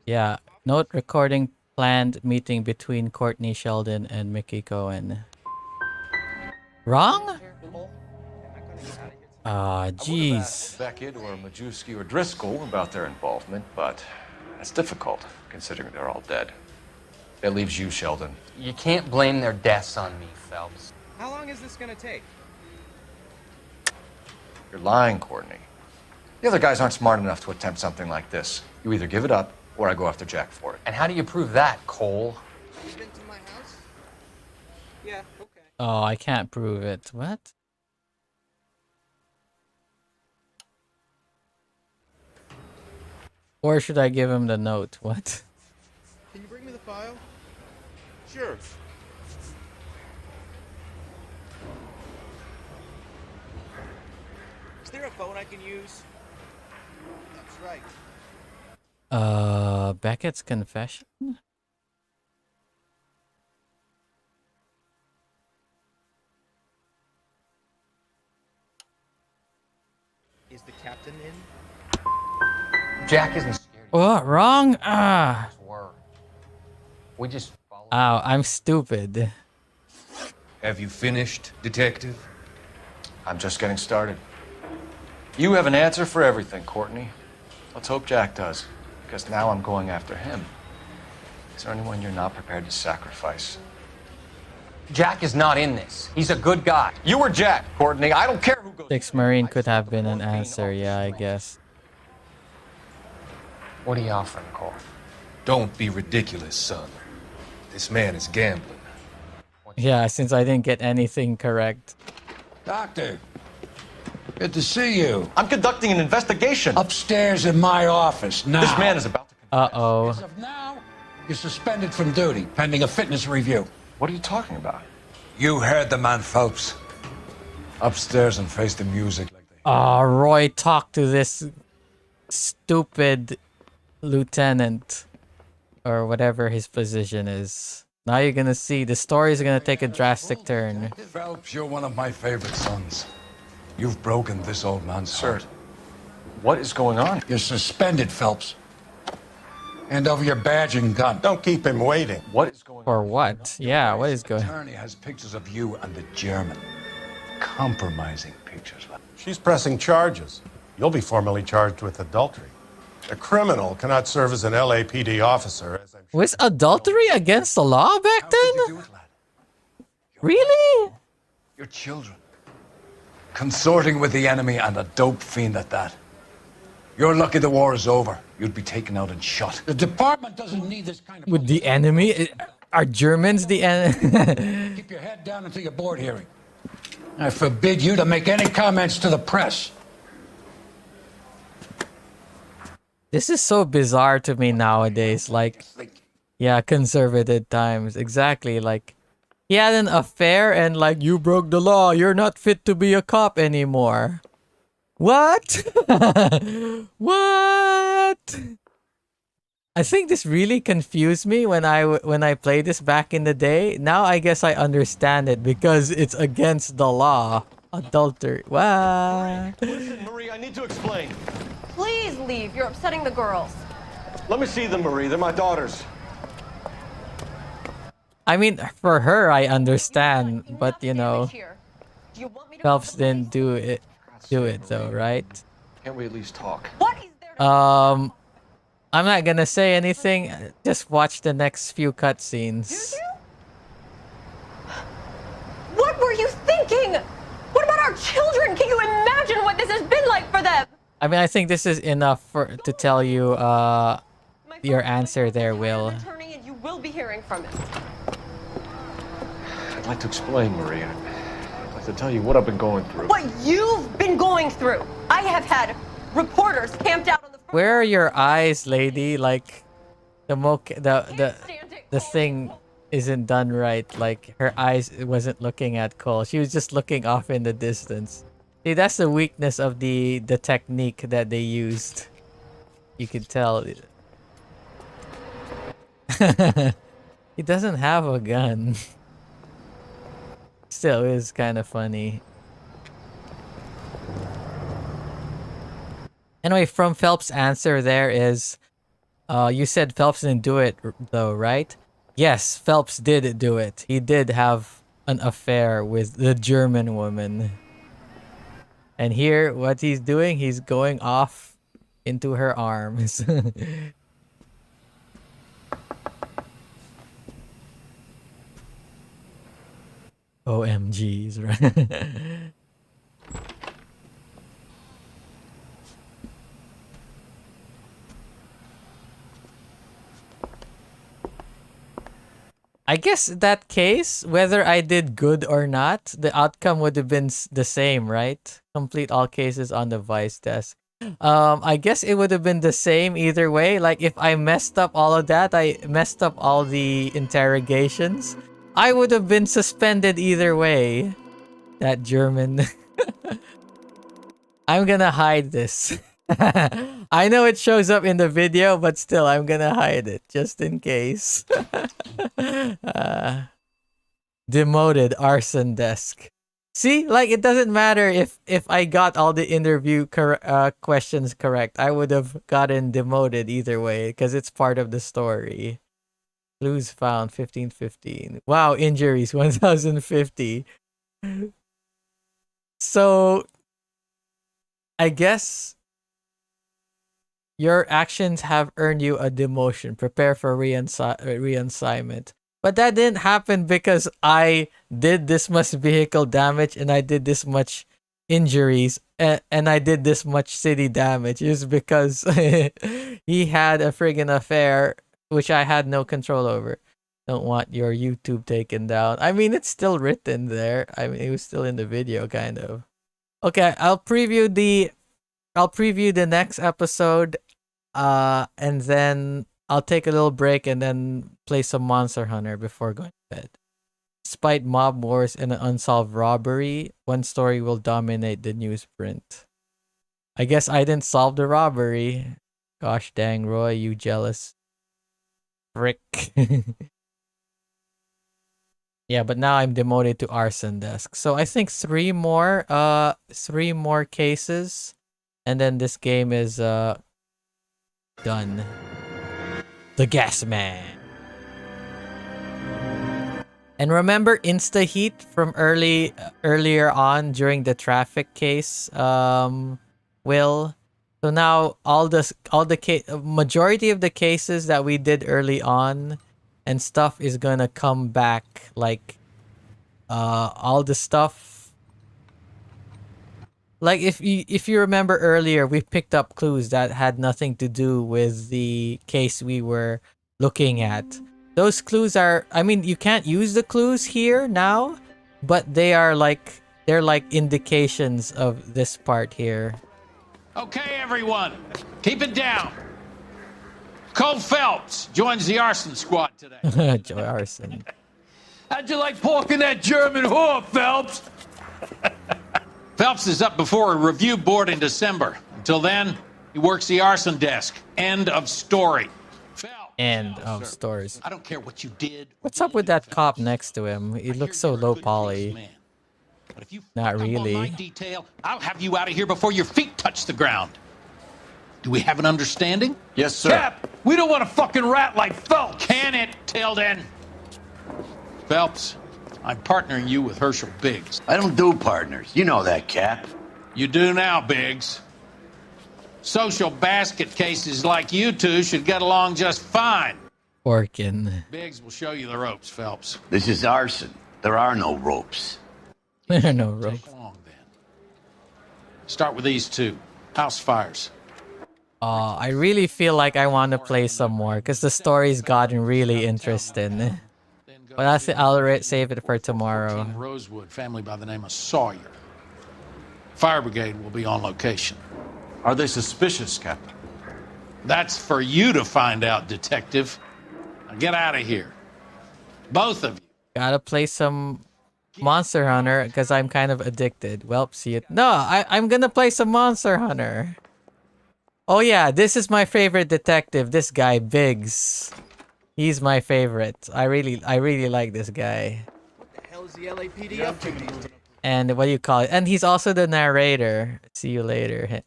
Yeah. Note recording planned meeting between Courtney Sheldon and Mickey Cohen. Wrong? Ah, jeez. Beckett or Majewski or Driscoll about their involvement, but that's difficult considering they're all dead. That leaves you, Sheldon. You can't blame their deaths on me, Phelps. How long is this gonna take? You're lying, Courtney. The other guys aren't smart enough to attempt something like this. You either give it up, or I go after Jack for it. And how do you prove that, Cole? You been to my house? Yeah, okay. Oh, I can't prove it. What? Or should I give him the note? What? Can you bring me the file? Sure. Is there a phone I can use? That's right. Beckett's confession? Is the captain in? Jack isn't scared. What? Wrong? Ah. We just follow. Ow, I'm stupid. Have you finished, Detective? I'm just getting started. You have an answer for everything, Courtney. Let's hope Jack does, because now I'm going after him. Is there anyone you're not prepared to sacrifice? Jack is not in this. He's a good guy. You were Jack, Courtney. I don't care who goes. Six Marine could have been an answer, yeah, I guess. What are you offering, Cole? Don't be ridiculous, son. This man is gambling. Yeah, since I didn't get anything correct. Doctor, good to see you. I'm conducting an investigation. Upstairs in my office now. This man is about to. Uh-oh. As of now, you're suspended from duty, pending a fitness review. What are you talking about? You heard the man, Phelps. Upstairs and face the music like they. Roy talked to this stupid lieutenant or whatever his position is. Now you're gonna see the story's gonna take a drastic turn. Phelps, you're one of my favorite sons. You've broken this old man's heart. What is going on? You're suspended, Phelps. Hand over your badge and gun. Don't keep him waiting. What is going on? For what? Yeah, what is going on? Attorney has pictures of you and the German. Compromising pictures. She's pressing charges. You'll be formally charged with adultery. A criminal cannot serve as an LAPD officer, as I'm sure. Was adultery against the law back then? Really? Your children. Consorting with the enemy and a dope fiend at that. You're lucky the war is over. You'd be taken out and shot. The department doesn't need this kind of... With the enemy? Are Germans the enemy? Keep your head down until your board hearing. I forbid you to make any comments to the press. This is so bizarre to me nowadays. Like, yeah, conservative times. Exactly. Like, he had an affair and like, you broke the law. You're not fit to be a cop anymore. What? What? I think this really confused me when I played this back in the day. Now I guess I understand it because it's against the law. Adultery. What? Listen, Marie, I need to explain. Please leave. You're upsetting the girls. Let me see them, Marie. They're my daughters. I mean, for her, I understand, but you know, Phelps didn't do it though, right? Can't we at least talk? I'm not gonna say anything. Just watch the next few cutscenes. What were you thinking? What about our children? Can you imagine what this has been like for them? I mean, I think this is enough to tell you your answer there, Will. Attorney, and you will be hearing from him. I'd like to explain, Marie. I'd like to tell you what I've been going through. What you've been going through. I have had reporters camped out on the front. Where are your eyes, lady? Like the thing isn't done right. Like her eyes wasn't looking at Cole. She was just looking off in the distance. See, that's the weakness of the technique that they used. You could tell. He doesn't have a gun. Still is kind of funny. Anyway, from Phelps' answer there is, you said Phelps didn't do it though, right? Yes, Phelps did do it. He did have an affair with the German woman. And here, what he's doing, he's going off into her arms. OMGs, right? I guess that case, whether I did good or not, the outcome would have been the same, right? Complete all cases on the vice desk. I guess it would have been the same either way. Like if I messed up all of that, I messed up all the interrogations, I would have been suspended either way. That German. I'm gonna hide this. I know it shows up in the video, but still, I'm gonna hide it just in case. Demoted arson desk. See, like it doesn't matter if I got all the interview questions correct. I would have gotten demoted either way because it's part of the story. Clues found 1515. Wow, injuries 1050. So, I guess your actions have earned you a demotion. Prepare for reassignment. But that didn't happen because I did this much vehicle damage and I did this much injuries and I did this much city damage. It's because he had a friggin' affair which I had no control over. Don't want your YouTube taken down. I mean, it's still written there. I mean, it was still in the video, kind of. Okay, I'll preview the next episode, and then I'll take a little break and then play some Monster Hunter before going to bed. Despite mob wars and an unsolved robbery, one story will dominate the newsprint. I guess I didn't solve the robbery. Gosh dang, Roy, you jealous frick. Yeah, but now I'm demoted to arson desk. So I think three more cases, and then this game is done. The Gas Man. And remember Insta Heat from earlier on during the traffic case, Will. So now majority of the cases that we did early on and stuff is gonna come back, like all the stuff. Like if you remember earlier, we picked up clues that had nothing to do with the case we were looking at. Those clues are, I mean, you can't use the clues here now, but they're like indications of this part here. Okay, everyone, keep it down. Cole Phelps joins the arson squad today. Joy Arson. How'd you like porking that German whore, Phelps? Phelps is up before a review board in December. Until then, he works the arson desk. End of story. End of stories. I don't care what you did. What's up with that cop next to him? He looks so low poly. But if you Not fuck up on my really. detail, I'll have you out of here before your feet touch the ground. Do we have an understanding? Yes, sir. Cap, we don't want a fucking rat like Phelps. Can it, Tilden? Phelps, I'm partnering you with Herschel Biggs. I don't do partners. You know that, Cap. You do now, Biggs. Social basket cases like you two should get along just fine. Orkin. Biggs will show you the ropes, Phelps. This is arson. There are no ropes. There are no ropes. Take long, then. Start with these two. House fires. I really feel like I want to play some more because the story's gotten really interesting. But I'll save it for tomorrow. Rosewood, family by the name of Sawyer. Fire brigade will be on location. Are they suspicious, Captain? That's for you to find out, detective. Now get out of here. Both of you. Gotta play some Monster Hunter because I'm kind of addicted. Well, see it. No, I'm gonna play some Monster Hunter. Oh yeah, this is my favorite detective. This guy, Biggs. He's my favorite. I really like this guy. What the hell is the LAPD up to these days? And what do you call it? And he's also the narrator. See you later.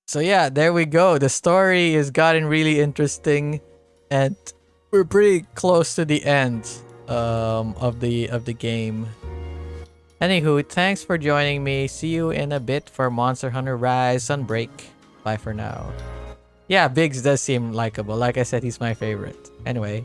So yeah, there we go. The story has gotten really interesting, and we're pretty close to the end of the game. Anywho, thanks for joining me. See you in a bit for Monster Hunter Rise Sunbreak. Bye for now. Yeah, Biggs does seem likable. Like I said, he's my favorite. Anyway.